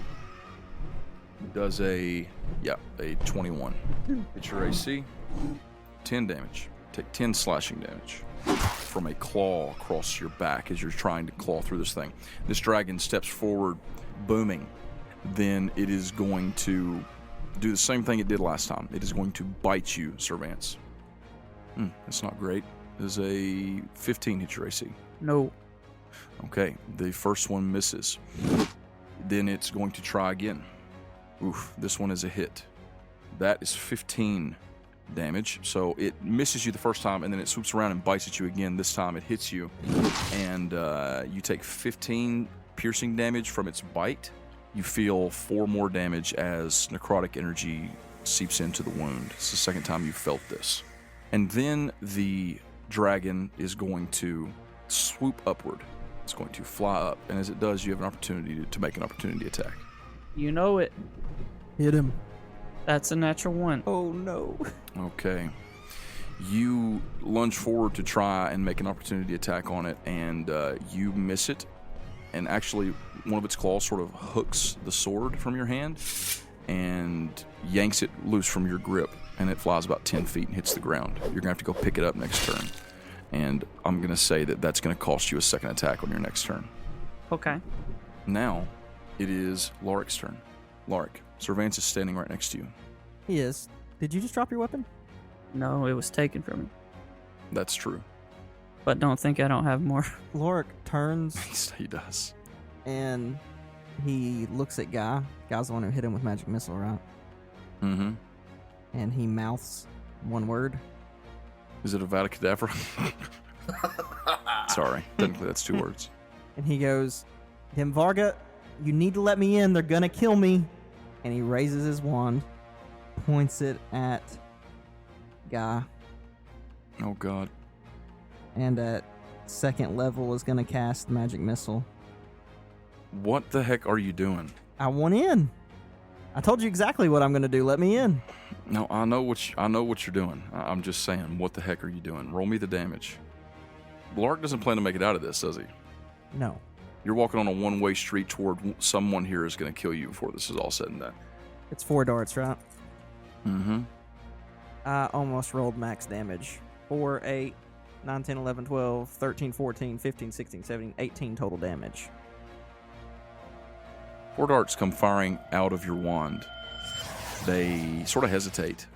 It does a 21. Hit your AC. 10 damage. Take 10 slashing damage from a claw across your back as you're trying to claw through this thing. This dragon steps forward, booming. Then it is going to do the same thing it did last time. It is going to bite you, Sir Vance. That's not great. It is a 15 hit your AC. No. Okay, the first one misses. Then it's going to try again. Oof, this one is a hit. That is 15 damage. So it misses you the first time, and then it swoops around and bites at you again. This time it hits you, and you take 15 piercing damage from its bite. You feel 4 more damage as necrotic energy seeps into the wound. It's the second time you've felt this. And then the dragon is going to swoop upward. It's going to fly up, and as it does, you have an opportunity to make an opportunity attack. You know it. Hit him. That's a natural 1. Oh no. Okay. You lunge forward to try and make an opportunity attack on it, and you miss it. And actually, one of its claws sort of hooks the sword from your hand and yanks it loose from your grip, and it flies about 10 feet and hits the ground. You're going to have to go pick it up next turn. And I'm going to say that that's going to cost you a second attack on your next turn. Okay. Now, it is Lorik's turn. Lorik, Sir Vance is standing right next to you. He is. Did you just drop your weapon? No, it was taken from me. That's true. But don't think I don't have more. Lorik turns He does. and he looks at Guy. Guy's the one who hit him with magic missile, right? Mm-hmm. And he mouths one word. Is it a Vada Kedavra? Sorry. Technically, that's 2 words. And he goes, Dimvarga, You need to let me in. They're gonna kill me. And he raises his wand, points it at Guy, Oh, God. and at second level is gonna cast Magic Missile. What the heck are you doing? I want in. I told you exactly what I'm gonna do. Let me in. No, I know what you're doing. I'm just saying, what the heck are you doing? Roll me the damage. Lark doesn't plan to make it out of this, does he? No. You're walking on a one-way street toward someone here is going to kill you before this is all said and done. It's 4 darts, right? Mm-hmm. I almost rolled max damage. 4, 8, 9, 10, 11, 12, 13, 14, 15, 16, 17, 18 total damage. 4 darts come firing out of your wand. They sort of hesitate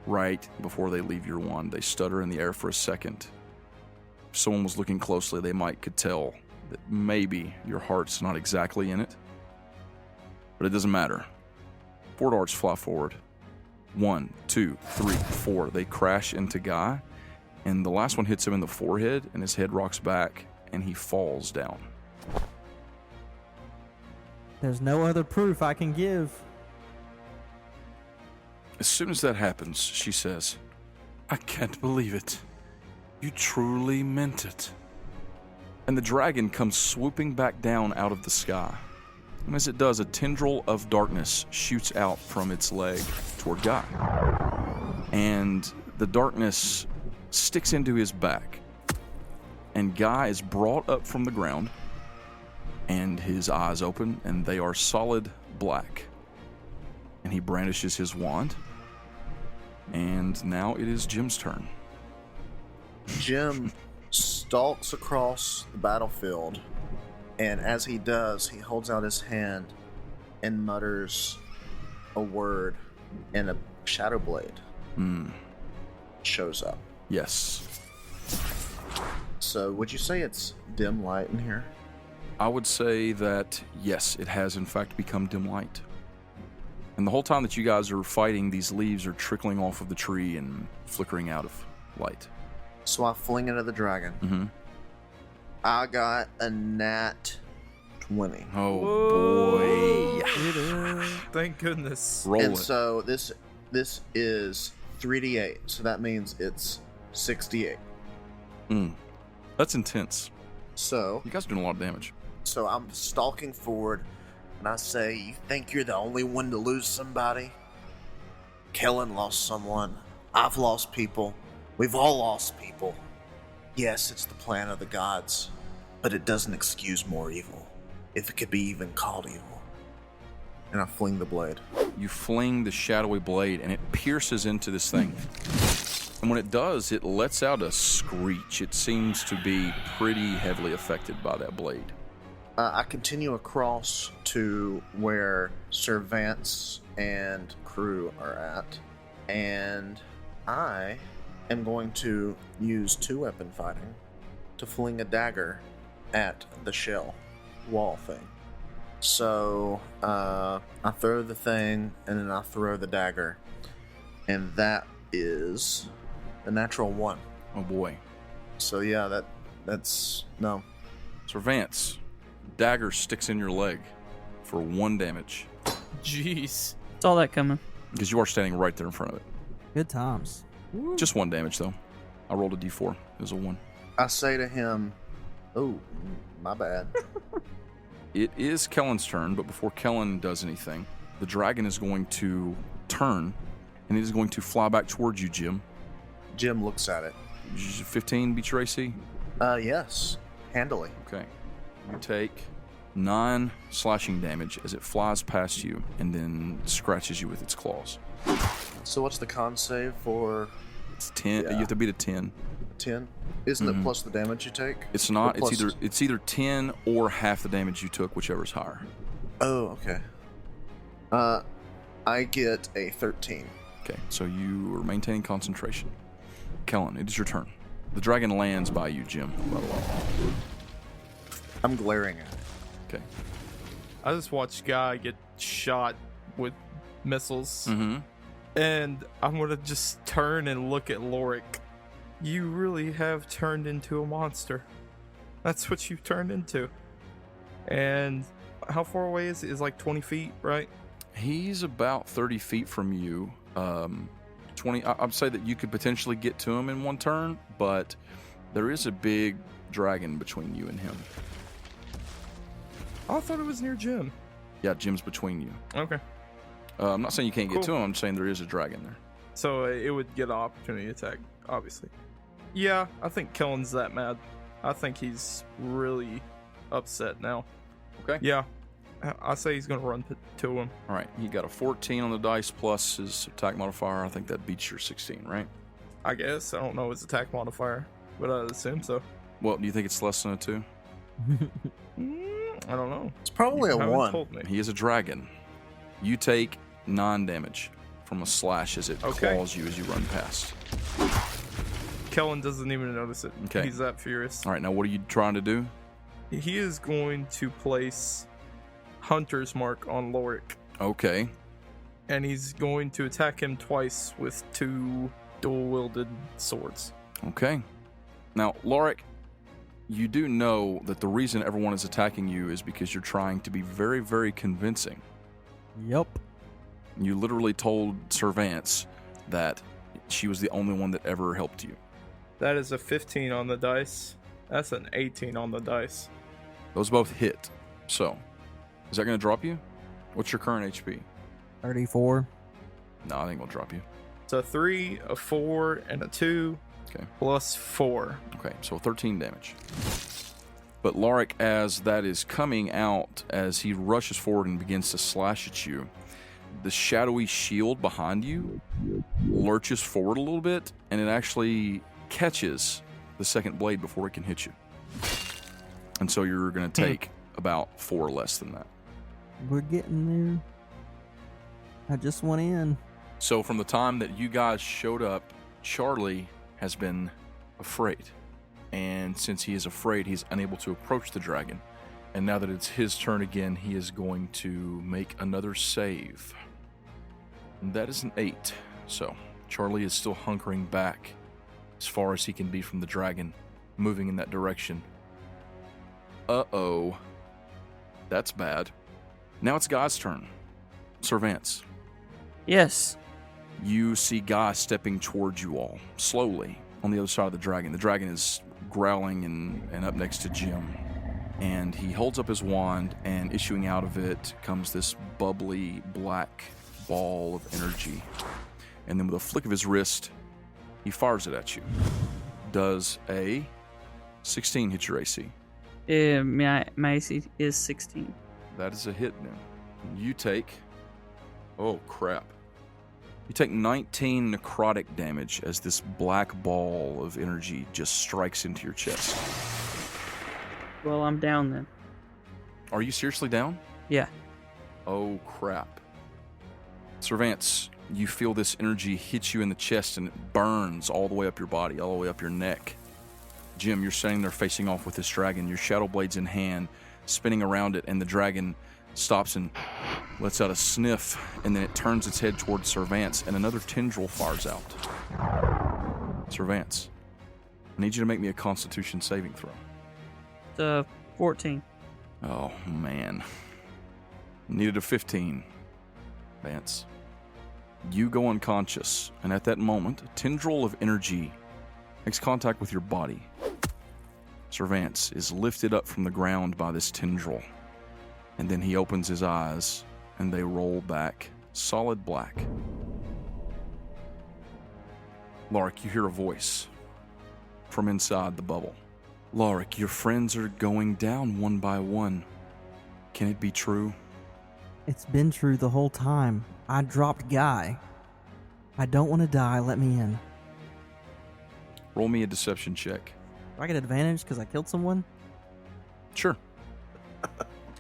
right before they leave your wand. They stutter in the air for a second. If someone was looking closely, they could tell that maybe your heart's not exactly in it. But it doesn't matter. 4 darts fly forward. 1, 2, 3, 4. They crash into Guy, and the last one hits him in the forehead, and his head rocks back, and he falls down. There's no other proof I can give. As soon as that happens, she says, "I can't believe it. You truly meant it." And the dragon comes swooping back down out of the sky. And as it does, a tendril of darkness shoots out from its leg toward Guy. And the darkness sticks into his back. And Guy is brought up from the ground, and his eyes open, and they are solid black. And he brandishes his wand. And now it is Jim's turn. Jim stalks across the battlefield, and as he does, he holds out his hand and mutters a word, and a shadow blade shows up. Yes. So, would you say it's dim light in here? I would say that, yes, it has in fact become dim light. And the whole time that you guys are fighting, these leaves are trickling off of the tree and flickering out of light. So I fling it at the dragon. Mm-hmm. I got a nat 20. Oh, boy. Thank goodness. Roll And it. so this is 3d8, so that means it's 68. That's intense. So You guys are doing a lot of damage. So I'm stalking forward, and I say, "You think you're the only one to lose somebody? Kellen lost someone. I've lost people. We've all lost people. Yes, it's the plan of the gods, but it doesn't excuse more evil, if it could be even called evil." And I fling the blade. You fling the shadowy blade, and it pierces into this thing. And when it does, it lets out a screech. It seems to be pretty heavily affected by that blade. I continue across to where Sir Vance and crew are at, and I am going to use 2-weapon fighting to fling a dagger at the shell wall thing. So I throw the thing, and then I throw the dagger, and that is a natural 1. Oh boy. So yeah, that's no. Sir Vance, dagger sticks in your leg for 1 damage. Jeez. Saw that coming. Because you are standing right there in front of it. Good times. Just 1 damage, though. I rolled a d4. It was a 1. I say to him, "Oh, my bad." It is Kellen's turn, but before Kellen does anything, the dragon is going to turn, and it is going to fly back towards you, Jim. Jim looks at it. 15 beats your AC? Yes, handily. Okay. You take 9 slashing damage as it flies past you and then scratches you with its claws. So what's the con save for It's 10. Yeah. You have to beat a 10. 10? Isn't it plus the damage you take? It's not. Or plus- It's either 10 or half the damage you took, whichever's higher. Oh, okay. I get a 13. Okay, so you are maintaining concentration. Kellen, it is your turn. The dragon lands by you, Jim, by the way. I'm glaring at it. Okay. I just watched Guy get shot with missiles, Mm-hmm. and I'm gonna just turn and look at Lorik. You really have turned into a monster. That's what you've turned into. And How far away is it? Is like 20 feet, right? He's about 30 feet from you. 20. I'd say that you could potentially get to him in one turn, but there is a big dragon between you and him. I thought it was near Jim. Yeah, Jim's between you. Okay. I'm not saying you can't get Cool. to him. I'm saying there is a dragon there. So it would get an opportunity attack, obviously. Yeah, I think Kellen's that mad. I think he's really upset now. Okay. Yeah, I say he's going to run to him. All right. He got a 14 on the dice plus his attack modifier. I think that beats your 16, right? I guess. I don't know his attack modifier, but I'd assume so. Well, do you think it's less than a 2? I don't know. It's probably a You haven't 1. told me. He is a dragon. You take 9 damage from a slash as it claws you as you run past. Kellen doesn't even notice it. Okay. He's that furious. All right. Now, what are you trying to do? He is going to place Hunter's Mark on Lorik, Okay. and he's going to attack him twice with 2 dual-wielded swords. Okay. Now, Lorik, you do know that the reason everyone is attacking you is because you're trying to be very, very convincing. Yep. You literally told Sir Vance that she was the only one that ever helped you. That is a 15 on the dice. That's an 18 on the dice. Those both hit. So, is that going to drop you? What's your current HP? 34. No, I think it'll drop you. It's a 3, a 4, and a 2. Okay. Plus 4. Okay, so 13 damage. But Lorik, as that is coming out, as he rushes forward and begins to slash at you, the shadowy shield behind you lurches forward a little bit, and it actually catches the second blade before it can hit you. And so you're going to take about 4 less than that. We're getting there. I just went in. So from the time that you guys showed up, Charlie has been afraid. And since he is afraid, he's unable to approach the dragon. And now that it's his turn again, he is going to make another save. And that is an 8. So Charlie is still hunkering back as far as he can be from the dragon, moving in that direction. Uh-oh. That's bad. Now it's Guy's turn. Sir Vance. Yes. You see Guy stepping towards you all, slowly, on the other side of the dragon. The dragon is growling and up next to Jim. And he holds up his wand, and issuing out of it comes this bubbly black ball of energy. And then with a flick of his wrist, he fires it at you. Does a 16 hit your AC? My AC is 16. That is a hit then. You take... Oh, crap. You take 19 necrotic damage as this black ball of energy just strikes into your chest. Well, I'm down then. Are you seriously down? Yeah. Oh, crap. Sir Vance, you feel this energy hit you in the chest and it burns all the way up your body, all the way up your neck. Jim, you're standing there facing off with this dragon, your shadow blades in hand, spinning around it, and the dragon stops and lets out a sniff, and then it turns its head towards Sir Vance, and another tendril fires out. Sir Vance, I need you to make me a Constitution saving throw. It's 14. Oh, man. Needed a 15. Vance. You go unconscious, and at that moment, a tendril of energy makes contact with your body. Sir Vance is lifted up from the ground by this tendril, and then he opens his eyes, and they roll back solid black. Lorik, you hear a voice from inside the bubble. Lorik, your friends are going down one by one. Can it be true? It's been true the whole time. I dropped Guy. I don't want to die. Let me in. Roll me a deception check. Do I get advantage because I killed someone? Sure.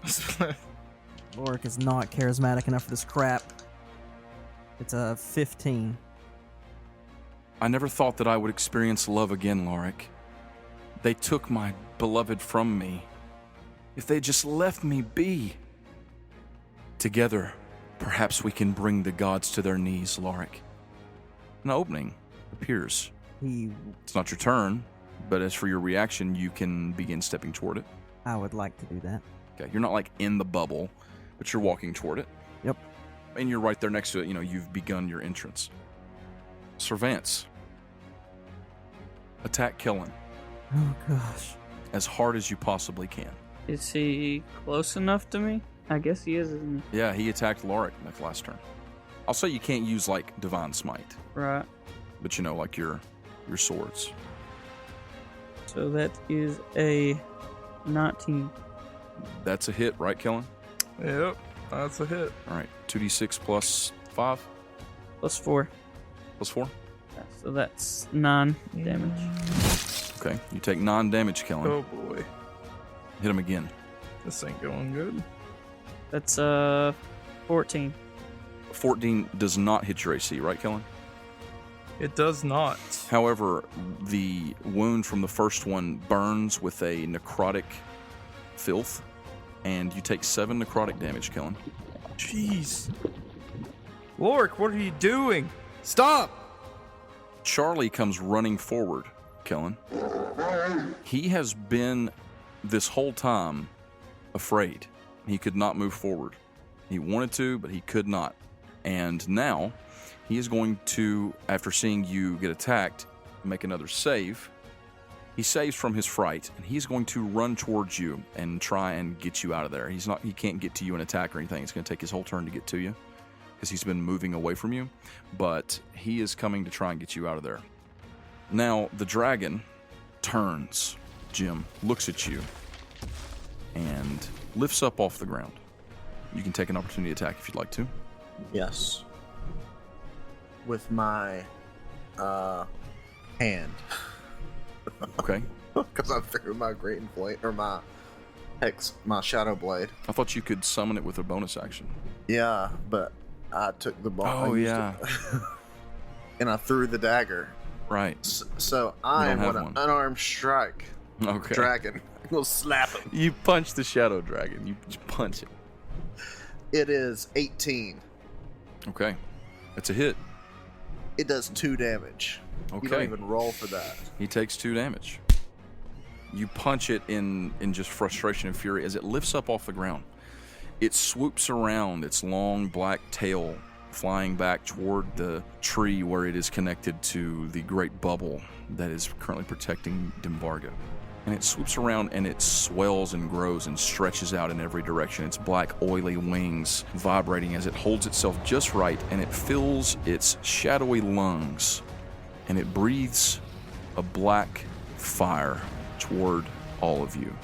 Lorik is not charismatic enough for this crap. It's a 15. I never thought that I would experience love again, Lorik. They took my beloved from me. If they just left me be. Together, perhaps we can bring the gods to their knees, Lorik. An opening appears. It's not your turn, but as for your reaction, you can begin stepping toward it. I would like to do that. Okay, you're not like in the bubble, but you're walking toward it. Yep. And you're right there next to it. You've begun your entrance. Servants, attack Kellen Oh gosh. as hard as you possibly can. Is he close enough to me? I guess he is, isn't Yeah, he attacked Lorik the last turn. I'll say you can't use like Divine Smite, he? Right. but like your swords. So that is a 19. That's a hit, right, Kellen? Yep, that's a hit. All right, 2d6 plus 5 Plus 4. plus 4. Yeah, so that's 9 damage. Okay, you take 9 damage, Kellen. Oh boy, Hit him again. this ain't going good. That's 14. 14 does not hit your AC, right, Kellen? It does not. However, the wound from the first one burns with a necrotic filth, and you take 7 necrotic damage, Kellen. Jeez. Lorik, what are you doing? Stop! Charlie comes running forward, Kellen. He has been, this whole time, afraid. He could not move forward. He wanted to, but he could not. And now, he is going to, after seeing you get attacked, make another save. He saves from his fright, and he's going to run towards you and try and get you out of there. He can't get to you and attack or anything. It's going to take his whole turn to get to you, because he's been moving away from you. But he is coming to try and get you out of there. Now, the dragon turns, Jim, looks at you, and lifts up off the ground. You can take an opportunity attack if you'd like to. Yes. With my hand. Okay. Because I threw my Great Inflate, or my Shadow Blade. I thought you could summon it with a bonus action. Yeah, but I took the ball. Oh, yeah. And I threw the dagger. Right. So I am have an one. unarmed strike Okay. dragon. I'm going to slap him. You punch the shadow dragon. You punch it. It is 18. Okay. That's a hit. It does 2 damage. You don't Okay. even roll for that. He takes 2 damage. You punch it in just frustration and fury as it lifts up off the ground. It swoops around, its long black tail flying back toward the tree where it is connected to the great bubble that is currently protecting Dimvargo. And it swoops around and it swells and grows and stretches out in every direction. Its black, oily wings vibrating as it holds itself just right, and it fills its shadowy lungs, and it breathes a black fire toward all of you.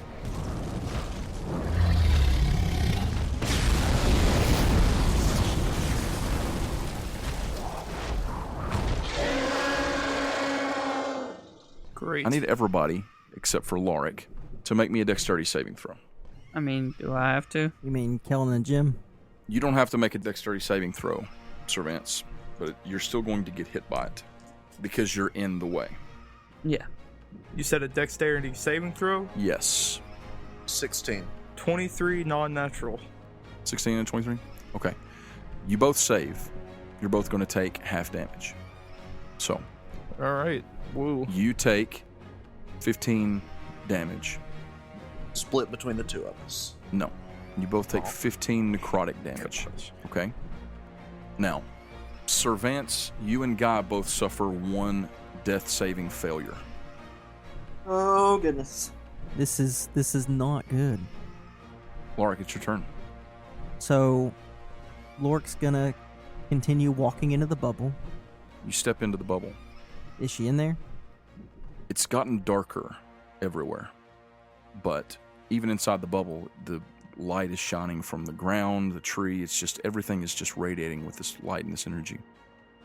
Great. I need everybody, except for Lorik, to make me a dexterity saving throw. I mean, do I have to? You mean Kellen and Jim? You don't have to make a dexterity saving throw, Servants, but you're still going to get hit by it because you're in the way. Yeah. You said a dexterity saving throw? Yes. 16. 23 non-natural. 16 and 23? Okay. You both save. You're both going to take half damage. So, All right. Woo. you take 15 damage. Split between the two of us. No. You both take 15 necrotic damage. Okay? Now, Servants, you and Guy both suffer 1 death saving failure. Oh goodness. This is not good. Lorik, it's your turn. So, Lork's gonna continue walking into the bubble. You step into the bubble. Is she in there? It's gotten darker everywhere. But even inside the bubble, the light is shining from the ground, the tree. It's just, everything is just radiating with this light and this energy.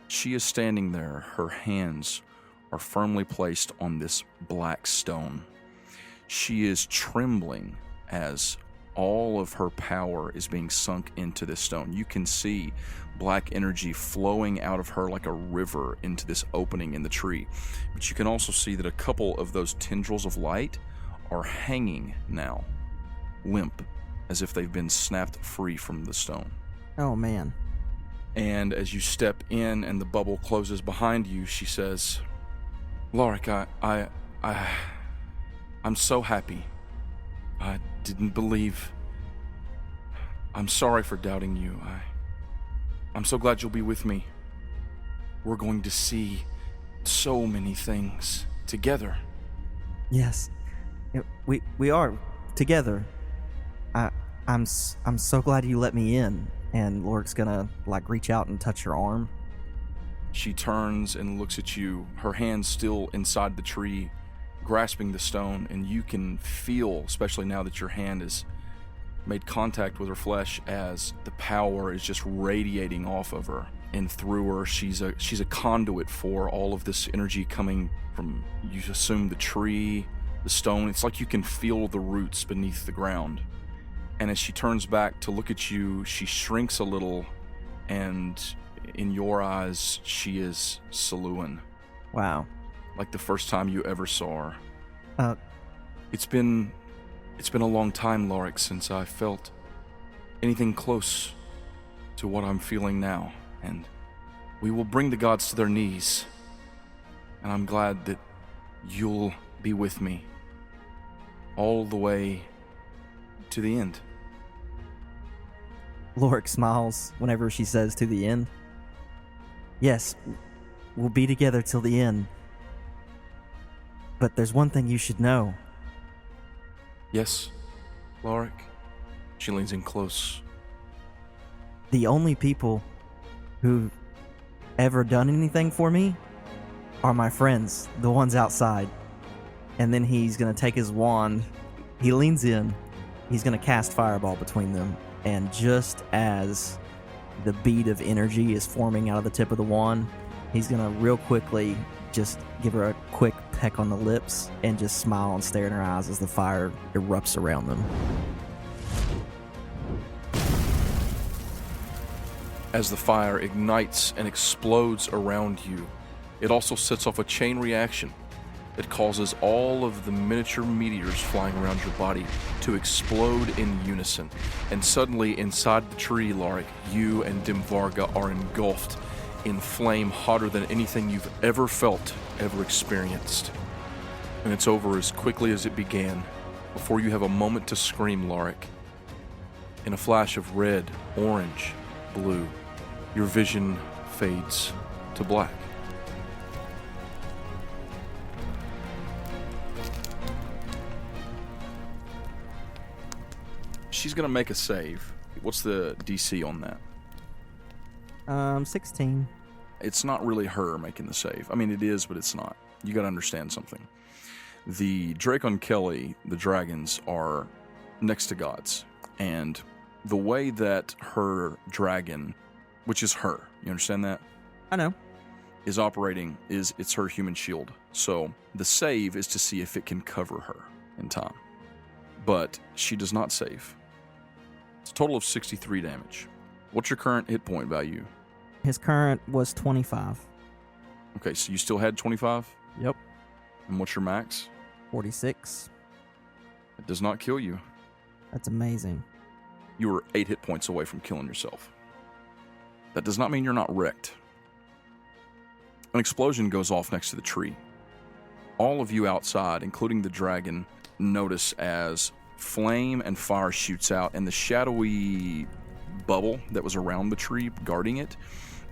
She is standing there. Her hands are firmly placed on this black stone. She is trembling as all of her power is being sunk into this stone. You can see black energy flowing out of her like a river into this opening in the tree. But you can also see that a couple of those tendrils of light are hanging now, limp, as if they've been snapped free from the stone. Oh man. And as you step in and the bubble closes behind you, she says, Lorik, I'm so happy. I didn't believe I'm sorry for doubting you. I'm so glad you'll be with me. We're going to see so many things together. Yes. We are together. I'm so glad you let me in. And Lork's gonna reach out and touch her arm. She turns and looks at you, her hand still inside the tree, grasping the stone, and you can feel, especially now that your hand has made contact with her flesh, as the power is just radiating off of her and through her. She's a conduit for all of this energy coming from, you assume, the tree, the stone. It's like you can feel the roots beneath the ground. And as she turns back to look at you, she shrinks a little, and in your eyes, she is Saluan. Wow. Like the first time you ever saw her. It's been a long time, Lorik, since I felt anything close to what I'm feeling now. And we will bring the gods to their knees. And I'm glad that you'll be with me all the way to the end. Lorik smiles whenever she says to the end. Yes, we'll be together till the end. But there's one thing you should know. Yes, Lorik. She leans in close. The only people who've ever done anything for me are my friends, the ones outside. And then he's going to take his wand. He leans in. He's going to cast Fireball between them. And just as the bead of energy is forming out of the tip of the wand, he's going to real quickly just give her a quick peck on the lips and just smile and stare in her eyes as the fire erupts around them. As the fire ignites and explodes around you, it also sets off a chain reaction that causes all of the miniature meteors flying around your body to explode in unison. And suddenly, inside the tree, Lorik, you and Dimvarga are engulfed in flame hotter than anything you've ever felt, ever experienced. And it's over as quickly as it began, before you have a moment to scream, Lorik. In a flash of red, orange, blue, your vision fades to black. She's going to make a save. What's the DC on that? 16. It's not really her making the save. I mean, it is, but it's not. You got to understand something. The Dracon Kelly, the dragons, are next to gods. And the way that her dragon, which is her, you understand that? I know. Is operating is it's her human shield. So the save is to see if it can cover her in time. But she does not save. It's a total of 63 damage. What's your current hit point value? His current was 25. Okay, so you still had 25? Yep. And what's your max? 46. It does not kill you. That's amazing. You were 8 hit points away from killing yourself. That does not mean you're not wrecked. An explosion goes off next to the tree. All of you outside, including the dragon, notice as flame and fire shoots out, and the shadowy bubble that was around the tree guarding it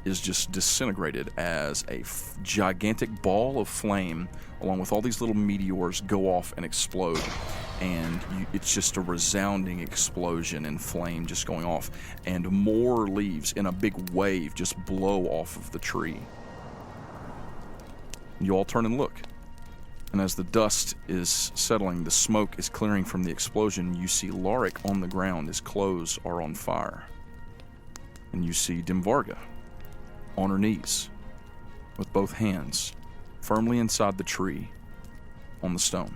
is just disintegrated as a gigantic ball of flame, along with all these little meteors, go off and explode. And it's just a resounding explosion and flame just going off, and more leaves in a big wave just blow off of the tree. You all turn and look. And as the dust is settling, the smoke is clearing from the explosion, you see Lorik on the ground. His clothes are on fire. And you see Dimvarga on her knees with both hands firmly inside the tree on the stone.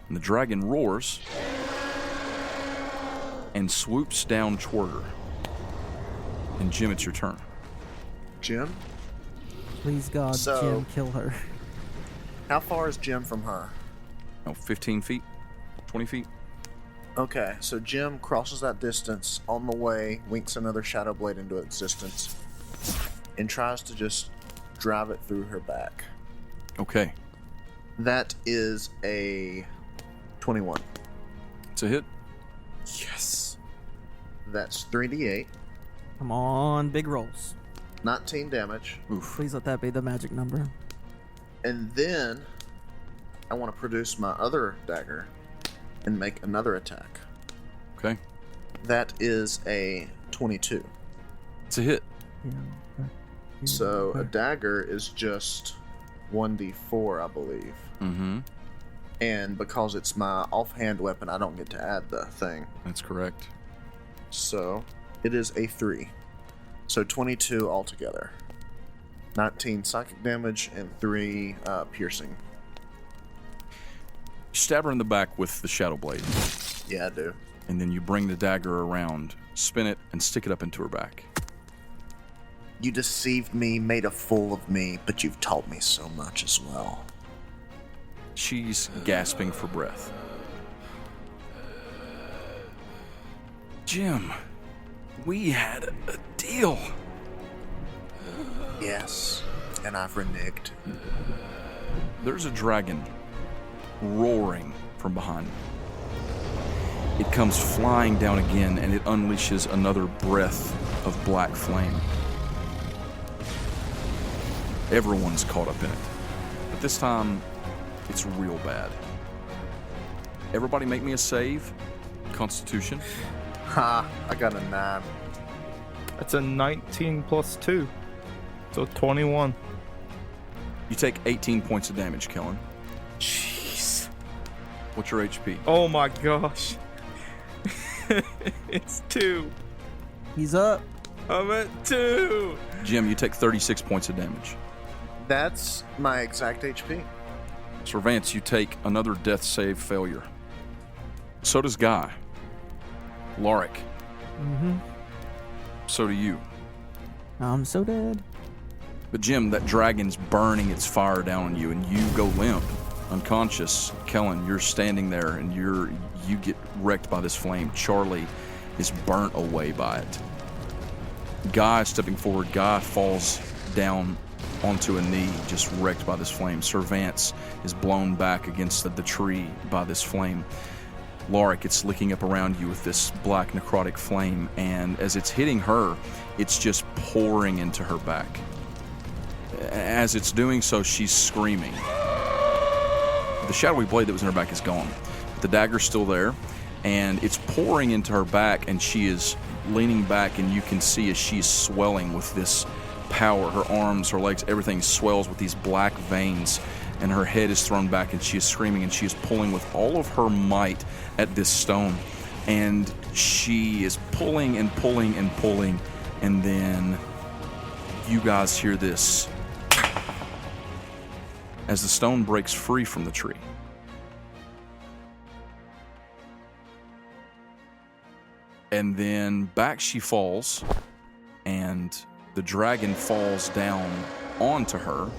And the dragon roars and swoops down toward her. And Jim, it's your turn. Jim? Please, God, So- Jim, kill her. How far is Jim from her? 15 feet? 20 feet? Okay, so Jim crosses that distance on the way, winks another shadow blade into existence, and tries to just drive it through her back. Okay. That is a 21. It's a hit. Yes. That's 3d8, Come on, big rolls. 19 damage. Oof. Please let that be the magic number. And then I want to produce my other dagger and make another attack. Okay. That is a 22. It's a hit. So a dagger is just 1d4, I believe. Mm-hmm. And because it's my offhand weapon, I don't get to add the thing. That's correct. So it is a 3. So 22 altogether. 19 psychic damage and 3 piercing. You stab her in the back with the Shadow Blade. Yeah, I do. And then you bring the dagger around, spin it, and stick it up into her back. You deceived me, made a fool of me, but you've taught me so much as well. She's gasping for breath. Jim, we had a deal. Yes, and I've reneged. There's a dragon roaring from behind. It comes flying down again, and it unleashes another breath of black flame. Everyone's caught up in it. But this time, it's real bad. Everybody make me a save. Constitution. Ha, I got a 9. That's a 19 plus 2. So 21. You take 18 points of damage, Kellen. Jeez. What's your HP? Oh my gosh. It's 2. He's up. I'm at 2. Jim, you take 36 points of damage. That's my exact HP. Sir Vance, you take another death save failure. So does Guy. Lorik. Mm-hmm. So do you. I'm so dead. But Jim, that dragon's burning its fire down on you, and you go limp, unconscious. Kellen, you're standing there, and you get wrecked by this flame. Charlie is burnt away by it. Guy stepping forward. Guy falls down onto a knee, just wrecked by this flame. Sir Vance is blown back against the tree by this flame. Lorik, it's licking up around you with this black necrotic flame, and as it's hitting her, it's just pouring into her back. As it's doing so, she's screaming. The shadowy blade that was in her back is gone. The dagger's still there, and it's pouring into her back, and she is leaning back, and you can see as she's swelling with this power. Her arms, her legs, everything swells with these black veins, and her head is thrown back, and she is screaming, and she is pulling with all of her might at this stone. And she is pulling and pulling and pulling, and then you guys hear this as the stone breaks free from the tree. And then back she falls, and the dragon falls down onto her.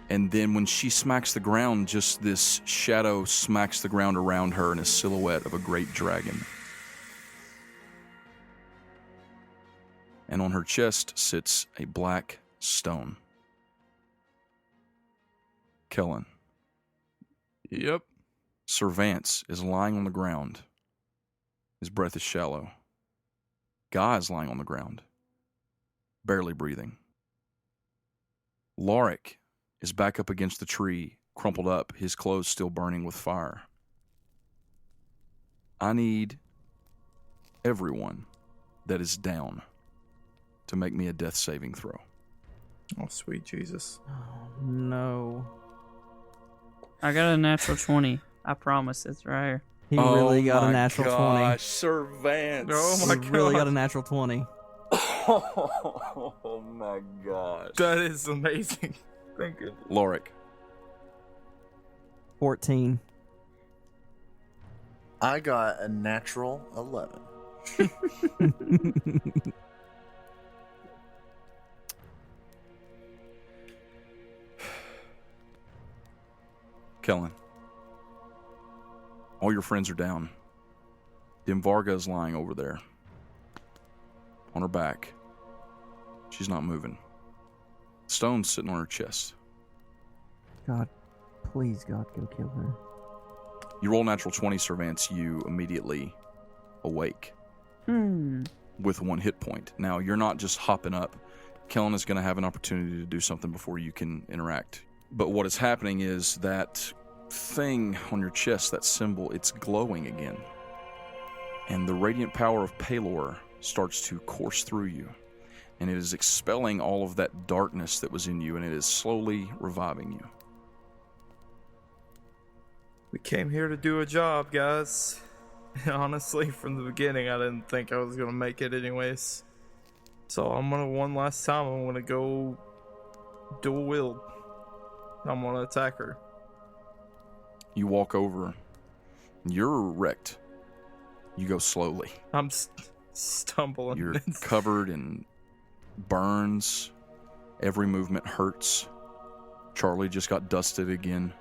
And then when she smacks the ground, just this shadow smacks the ground around her in a silhouette of a great dragon. And on her chest sits a black stone. Kellen. Yep. Sir Vance is lying on the ground. His breath is shallow. Guy is lying on the ground, barely breathing. Lorik is back up against the tree, crumpled up, his clothes still burning with fire. I need everyone that is down to make me a death saving throw. Oh, sweet Jesus. Oh, no. I got a natural 20. I promise it's right here. He really got a natural 20. Sir Vance. Oh my He really got God. a natural 20. Oh my gosh. That is amazing. Thank you. Lorik. 14. I got a natural 11. Kellen. All your friends are down. Dimvarga is lying over there. On her back. She's not moving. Stone's sitting on her chest. God. Please, God, go kill her. You roll natural 20, Servants, you immediately awake with 1 hit point. Now, you're not just hopping up. Kellen is going to have an opportunity to do something before you can interact. But what is happening is that thing on your chest, that symbol, it's glowing again. And the radiant power of Pelor starts to course through you. And it is expelling all of that darkness that was in you, and it is slowly reviving you. We came here to do a job, guys. Honestly, from the beginning, I didn't think I was going to make it anyways. So one last time, I'm going to go dual wield. I'm going to attack her. You walk over. You're wrecked. You go slowly. I'm stumbling. You're covered in burns. Every movement hurts. Charlie just got dusted again.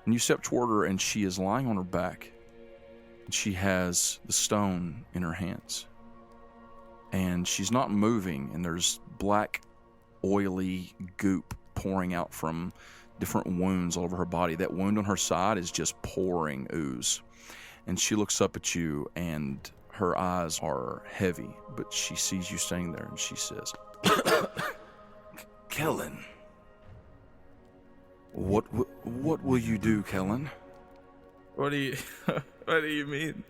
And you step toward her, and she is lying on her back. And she has the stone in her hands. And she's not moving, and there's black, oily goop pouring out from different wounds all over her body. That wound on her side is just pouring ooze. And she looks up at you, and her eyes are heavy, but she sees you standing there, and she says, Kellen. What will you do, Kellen? What do you mean?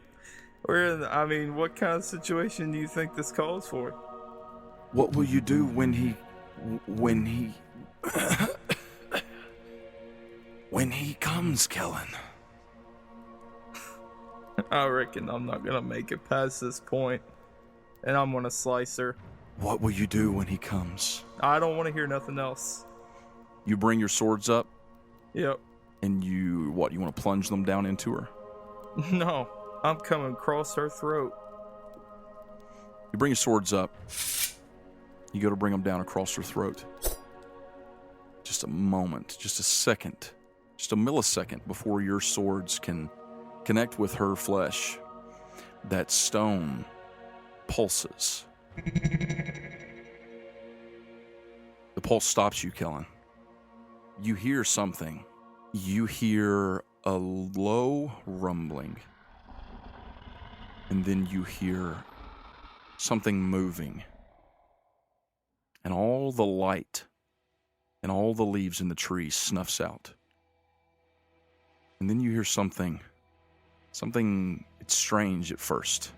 What kind of situation do you think this calls for? What will you do when he comes, Kellen? I reckon I'm not gonna make it past this point, and I'm gonna slice her. What will you do when he comes? I don't want to hear nothing else. You bring your swords up? Yep. And you want to plunge them down into her? No, I'm coming across her throat. You bring your swords up. You go to bring them down across her throat. Just a moment, just a second, just a millisecond before your swords can connect with her flesh. That stone pulses. The pulse stops you, Kellen. You hear something. You hear a low rumbling. And then you hear something moving. And all the light and all the leaves in the tree snuffs out. And then you hear something, it's strange at first.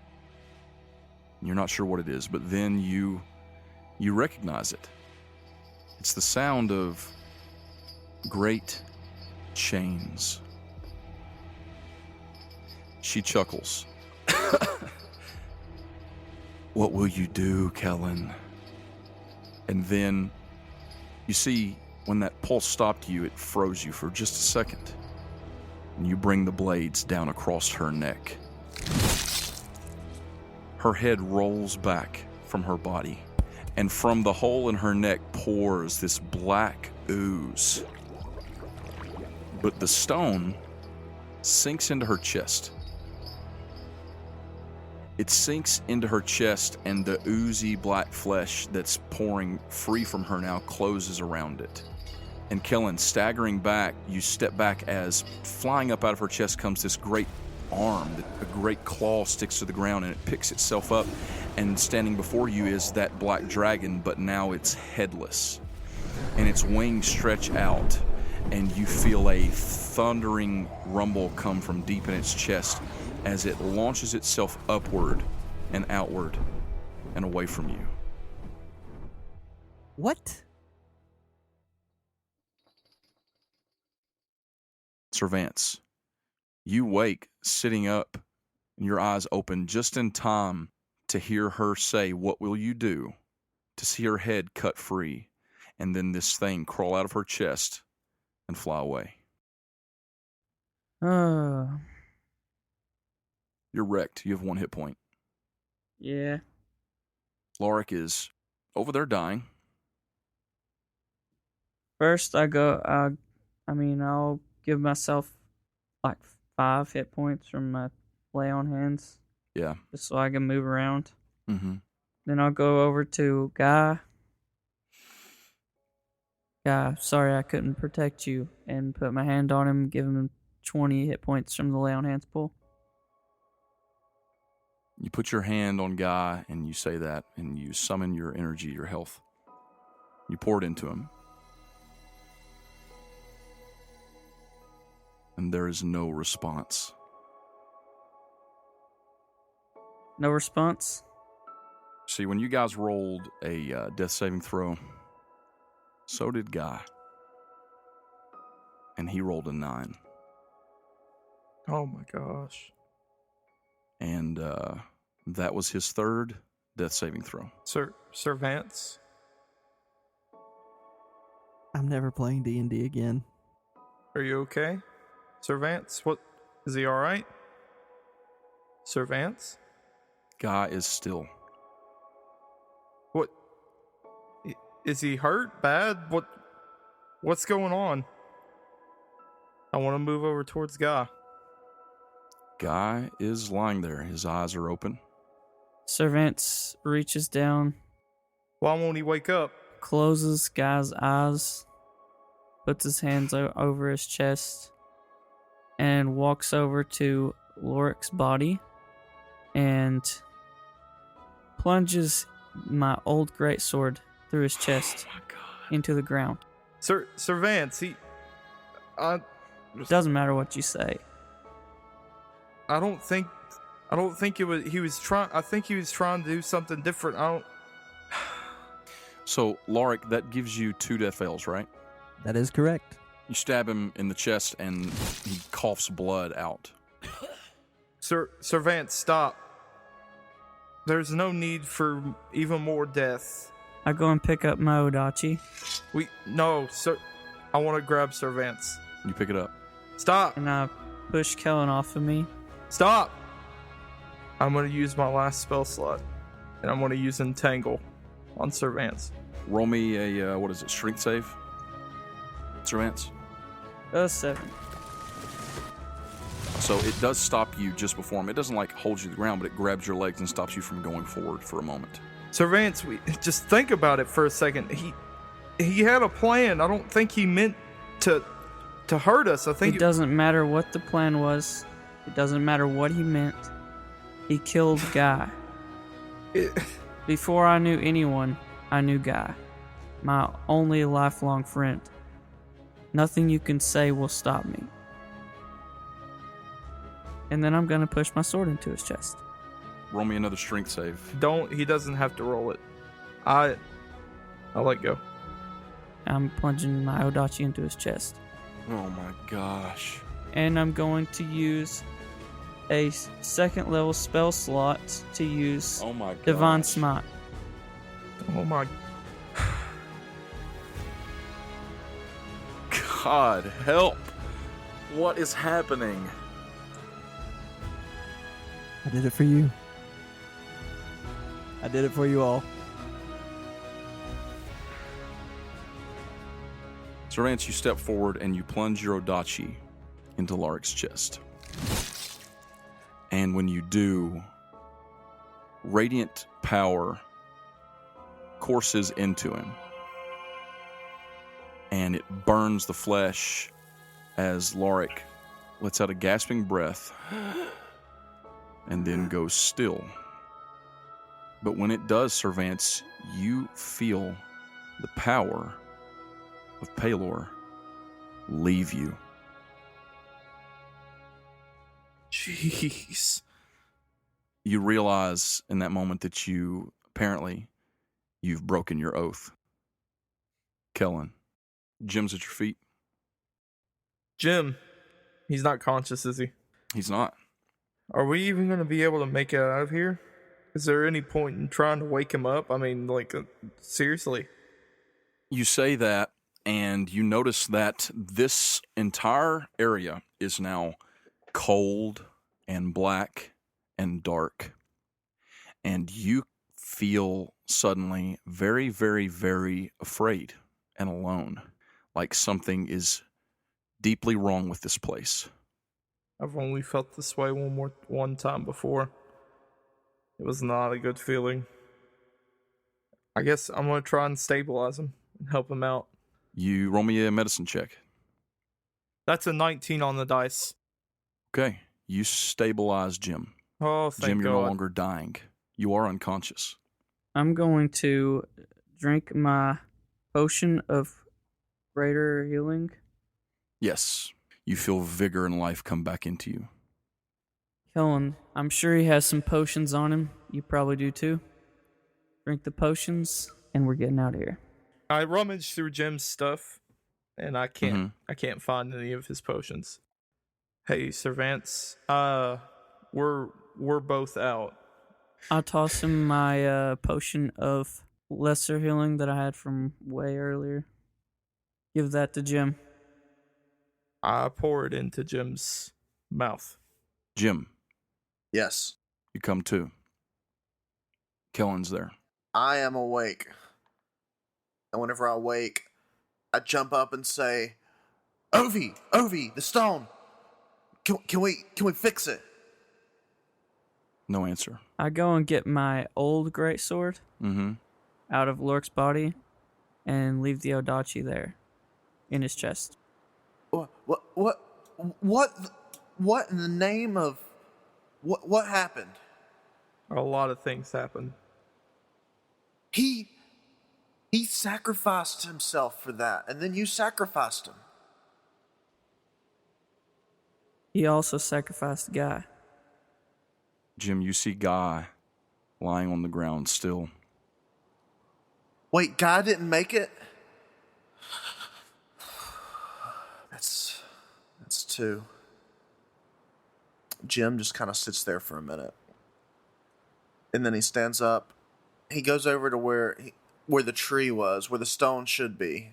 You're not sure what it is, but then you recognize it. It's the sound of great chains. She chuckles. What will you do, Kellen? And then you see when that pulse stopped you, it froze you for just a second. And you bring the blades down across her neck. Her head rolls back from her body, and from the hole in her neck pours this black ooze. But the stone sinks into her chest. It sinks into her chest, and the oozy black flesh that's pouring free from her now closes around it. And Kellen, staggering back, you step back as flying up out of her chest comes this great arm. A great claw sticks to the ground, and it picks itself up, and standing before you is that black dragon, but now it's headless. And its wings stretch out, and you feel a thundering rumble come from deep in its chest as it launches itself upward and outward and away from you. What? Servants, you wake sitting up and your eyes open just in time to hear her say, "What will you do?" to see her head cut free, and then this thing crawl out of her chest and fly away. You're wrecked. You have 1 hit point. Yeah. Lorik is over there dying. First, I'll give myself like 5 hit points from my lay on hands. Yeah. Just so I can move around. Mm-hmm. Then I'll go over to Guy. Guy, sorry I couldn't protect you, and put my hand on him, give him 20 hit points from the lay on hands pool. You put your hand on Guy and you say that, and you summon your energy, your health. You pour it into him. And there is no response. No response? See, when you guys rolled a death saving throw, so did Guy. And he rolled a 9. Oh my gosh. And that was his third death saving throw. Sir Vance? I'm never playing D&D again. Are you okay? Sir Vance? What? Is he alright? Sir Vance? Guy is still. What? Is he hurt? Bad? What's going on? I want to move over towards Guy. Guy is lying there. His eyes are open. Sir Vance reaches down, Why won't he wake up? closes Guy's eyes, puts his hands over his chest, and walks over to Lorik's body and plunges my old greatsword through his chest into the ground. Sir Vance, It doesn't matter what you say. I don't think he was trying to do something different. So, Lorik, that gives you 2 death fails, right? That is correct. You stab him in the chest and he coughs blood out. Sir Vance, stop. There's no need for even more death. I go and pick up my Odachi. No, sir. I want to grab Sir Vance. You pick it up. Stop. And I push Kellen off of me. Stop. I'm going to use my last spell slot. And I'm going to use Entangle on Sir Vance. Roll me a, strength save? Sir Vance? 7. So it does stop you just before him. It doesn't hold you to the ground, but it grabs your legs and stops you from going forward for a moment. Sir Vance, just think about it for a second. He had a plan. I don't think he meant to hurt us. I think it doesn't matter what the plan was. It doesn't matter what he meant. He killed Guy. Before I knew anyone, I knew Guy. My only lifelong friend. Nothing you can say will stop me. And then I'm going to push my sword into his chest. Roll me another strength save. He doesn't have to roll it. I'll let go. I'm plunging my Odachi into his chest. Oh my gosh. And I'm going to use a 2nd level spell slot to use Divine Smite. Oh my. God help. What is happening? I did it for you. I did it for you all. Sir Vance, you step forward and you plunge your Odachi into Larik's chest. And when you do, radiant power courses into him. And it burns the flesh as Lorik lets out a gasping breath and then goes still. But when it does, Sir Vance, you feel the power of Pelor leave you. Jeez. You realize in that moment that you've broken your oath. Kellen, Jim's at your feet. Jim, he's not conscious, is he? He's not. Are we even going to be able to make it out of here? Is there any point in trying to wake him up? I mean, seriously. You say that, and you notice that this entire area is now cold and black and dark. And you feel suddenly very, very, very afraid and alone. Like something is deeply wrong with this place. I've only felt this way one time before. It was not a good feeling. I guess I'm going to try and stabilize him and help him out. You roll me a medicine check. That's a 19 on the dice. Okay. You stabilize Jim. Oh, thank Jim, you're God. no longer dying. You are unconscious. I'm going to drink my potion of greater healing. Yes. You feel vigor and life come back into you. Kellen, I'm sure he has some potions on him. You probably do too. Drink the potions, and we're getting out of here. I rummaged through Jim's stuff, and I can't find any of his potions. Hey, Sir Vance, we're both out. I'll toss him my potion of lesser healing that I had from way earlier. Give that to Jim. I pour it into Jim's mouth. Jim, Yes, you come to. Kellen's there. I am awake. And whenever I wake, I jump up and say, Ovi, the stone. Can we fix it? No answer. I go and get my old greatsword out of Lork's body and leave the Odachi there in his chest. What in the name of what happened? A lot of things happened. He sacrificed himself for that, and then you sacrificed him. He also sacrificed Guy. Jim, you see Guy lying on the ground still. Wait, Guy didn't make it? That's two. Jim just kind of sits there for a minute. And then he stands up. He goes over to where the tree was, where the stone should be.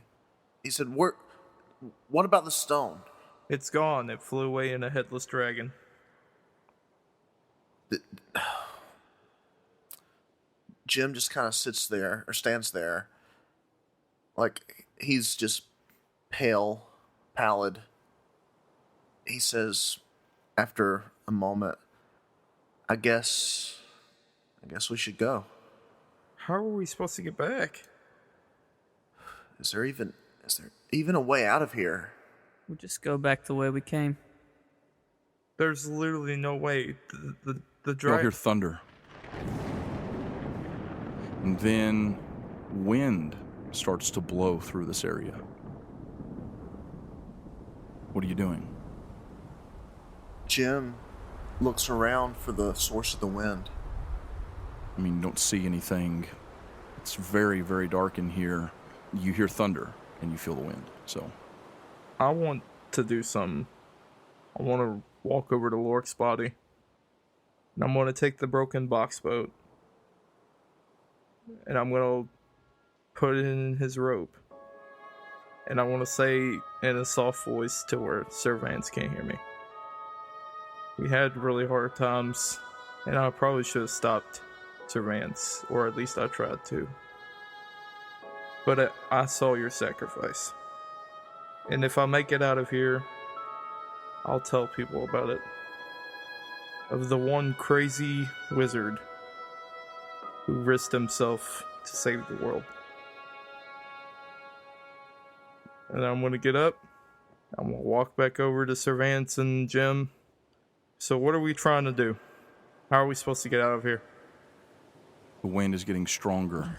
He said, what about the stone? It's gone. It flew away in a headless dragon. Jim just kind of sits there, or stands there, like he's just pallid. He says, after a moment, I guess we should go. How are we supposed to get back? Is there even a way out of here? We'll just go back the way we came. There's literally no way. The You'll dragon. hear thunder. And then wind starts to blow through this area. What are you doing? Jim looks around for the source of the wind. I mean, you don't see anything. It's very, very dark in here. You hear thunder, and you feel the wind, so... I want to do something. I want to walk over to Lork's body. And I'm going to take the broken box boat. And I'm going to put it in his rope. And I want to say in a soft voice to where Sir Vance can't hear me. We had really hard times. And I probably should have stopped Sir Vance. Or at least I tried to. But I saw your sacrifice. And if I make it out of here, I'll tell people about it. Of the one crazy wizard who risked himself to save the world. And I'm going to get up. I'm going to walk back over to Sir Vance and Jim. So what are we trying to do? How are we supposed to get out of here? The wind is getting stronger.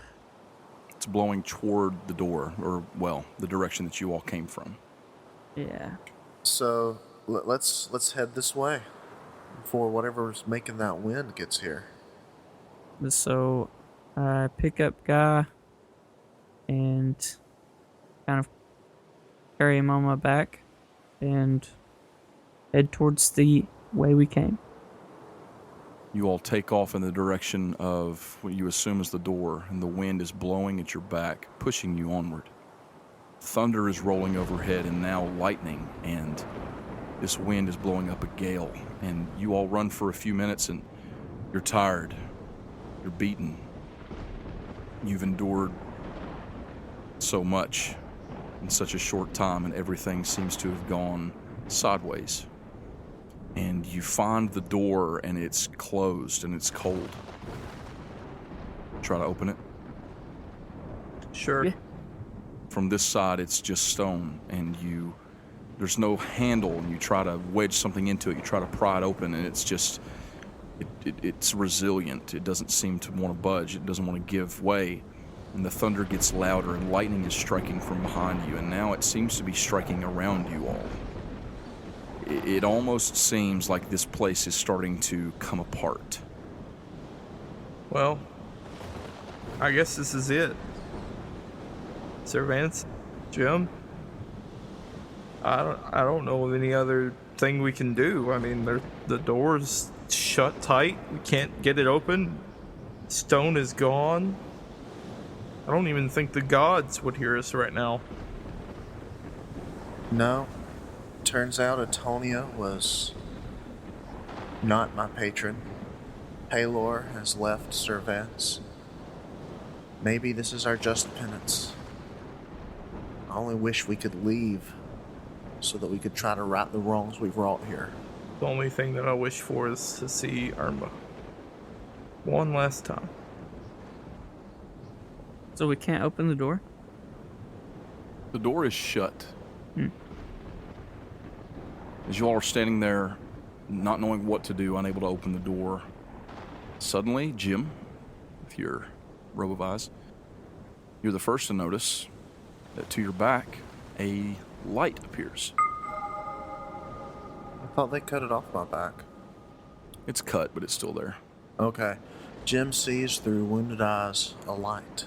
It's blowing toward the door, or, well, the direction that you all came from. Yeah. So let's head this way before whatever's making that wind gets here. So I pick up Guy and kind of carry him on my back and head towards the way we came. You all take off in the direction of what you assume is the door, and the wind is blowing at your back, pushing you onward. Thunder is rolling overhead, and now lightning, and this wind is blowing up a gale. And you all run for a few minutes, and you're tired. You're beaten. You've endured so much in such a short time, and everything seems to have gone sideways. And you find the door, and it's closed, and it's cold. Try to open it. Sure. Yeah. From this side, it's just stone, and there's no handle, and you try to wedge something into it, you try to pry it open, and it's just, it's resilient. It doesn't seem to want to budge. It doesn't want to give way. And the thunder gets louder, and lightning is striking from behind you, and now it seems to be striking around you all. It almost seems like this place is starting to come apart. Well, I guess this is it. Sir Vance, Jim, I don't know of any other thing we can do. I mean, the door's shut tight. We can't get it open. Stone is gone. I don't even think the gods would hear us right now. No. Turns out Otonia was not my patron. Paylor has left Sir Vance. Maybe this is our just penance. I only wish we could leave so that we could try to right the wrongs we've wrought here. The only thing that I wish for is to see Irma one last time. So we can't open the door? The door is shut. As you all are standing there, not knowing what to do, unable to open the door, suddenly, Jim, with your robe of eyes, you're the first to notice that to your back, a light appears. I thought they cut it off my back. It's cut, but it's still there. Okay. Jim sees through wounded eyes a light.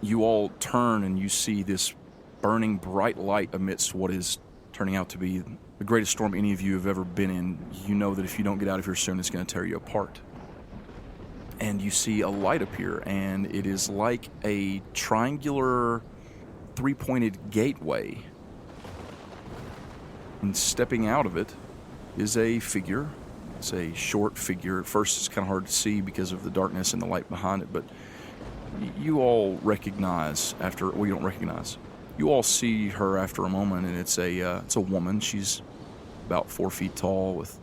You all turn and you see this burning bright light amidst what is turning out to be the greatest storm any of you have ever been in. You know that if you don't get out of here soon, it's going to tear you apart. And you see a light appear, and it is like a triangular, three-pointed gateway. And stepping out of it is a figure. It's a short figure. At first, it's kind of hard to see because of the darkness and the light behind it, but you all recognize after, well, you don't recognize. You all see her after a moment, and it's a woman. She's about 4 feet tall with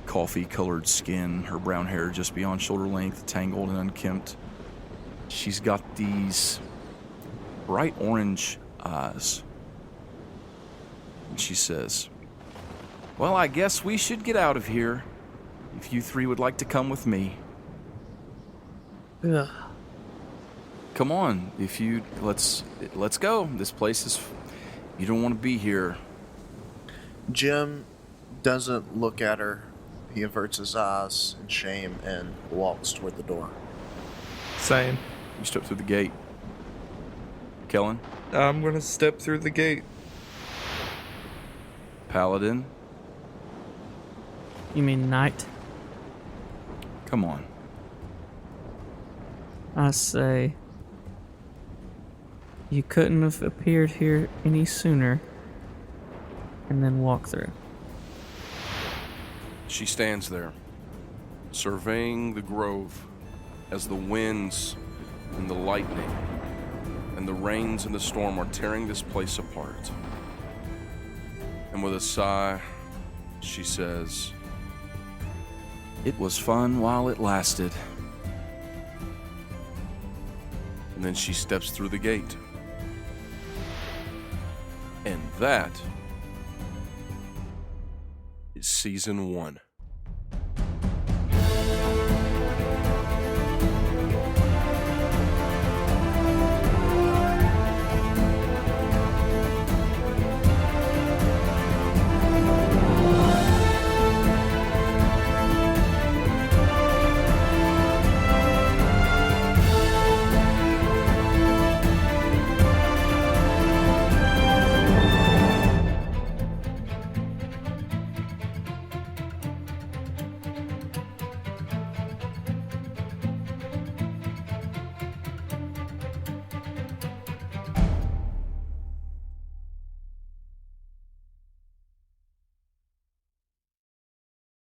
coffee-colored skin, her brown hair just beyond shoulder length, tangled and unkempt. She's got these bright orange eyes. And she says, "Well, I guess we should get out of here, if you three would like to come with me." Ugh. Come on, let's go. This place is, you don't want to be here. Jim doesn't look at her. He averts his eyes in shame and walks toward the door. Same. You step through the gate. Kellen? I'm gonna step through the gate. Paladin? You mean knight? Come on. I say, you couldn't have appeared here any sooner and then walk through. She stands there, surveying the grove as the winds and the lightning and the rains and the storm are tearing this place apart. And with a sigh, she says, "It was fun while it lasted." And then she steps through the gate. And that is Season 1.